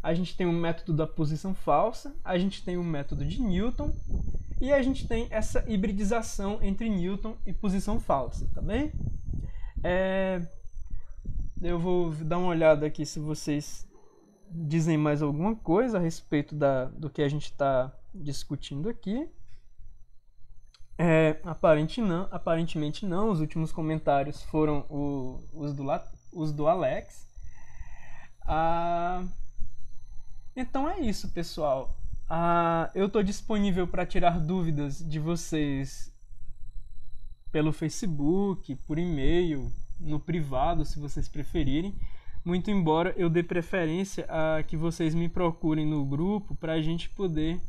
A gente tem o método da posição falsa, a gente tem o método de Newton e a gente tem essa hibridização entre Newton e posição falsa, tá bem? Eu vou dar uma olhada aqui se vocês dizem mais alguma coisa a respeito do que a gente está discutindo aqui. Aparentemente não, os últimos comentários foram os do Alex. Então é isso, pessoal. Eu estou disponível para tirar dúvidas de vocês pelo Facebook, por e-mail, no privado, se vocês preferirem. Muito embora eu dê preferência a que vocês me procurem no grupo para a gente poder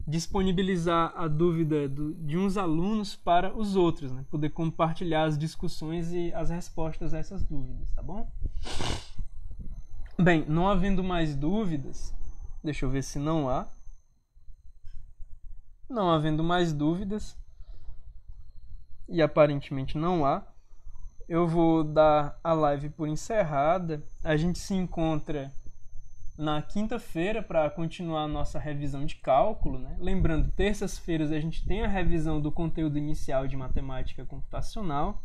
disponibilizar a dúvida de uns alunos para os outros, né? Poder compartilhar as discussões e as respostas a essas dúvidas, tá bom? Bem, não havendo mais dúvidas, deixa eu ver se não há. Não havendo mais dúvidas, e aparentemente não há, eu vou dar a live por encerrada. A gente se encontra na quinta-feira para continuar a nossa revisão de cálculo, né? Lembrando, terças-feiras a gente tem a revisão do conteúdo inicial de matemática computacional.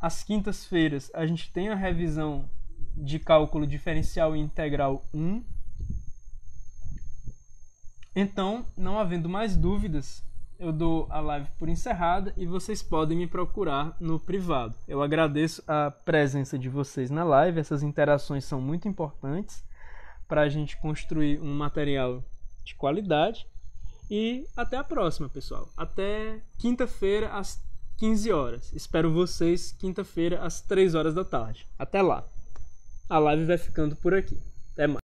Às quintas-feiras a gente tem a revisão de cálculo diferencial e integral 1. Então, não havendo mais dúvidas, eu dou a live por encerrada e vocês podem me procurar no privado. Eu agradeço a presença de vocês na live, essas interações são muito importantes para a gente construir um material de qualidade. E até a próxima, pessoal. Até quinta-feira às 15 horas. Espero vocês quinta-feira às 3 horas da tarde. Até lá. A live vai ficando por aqui. Até mais.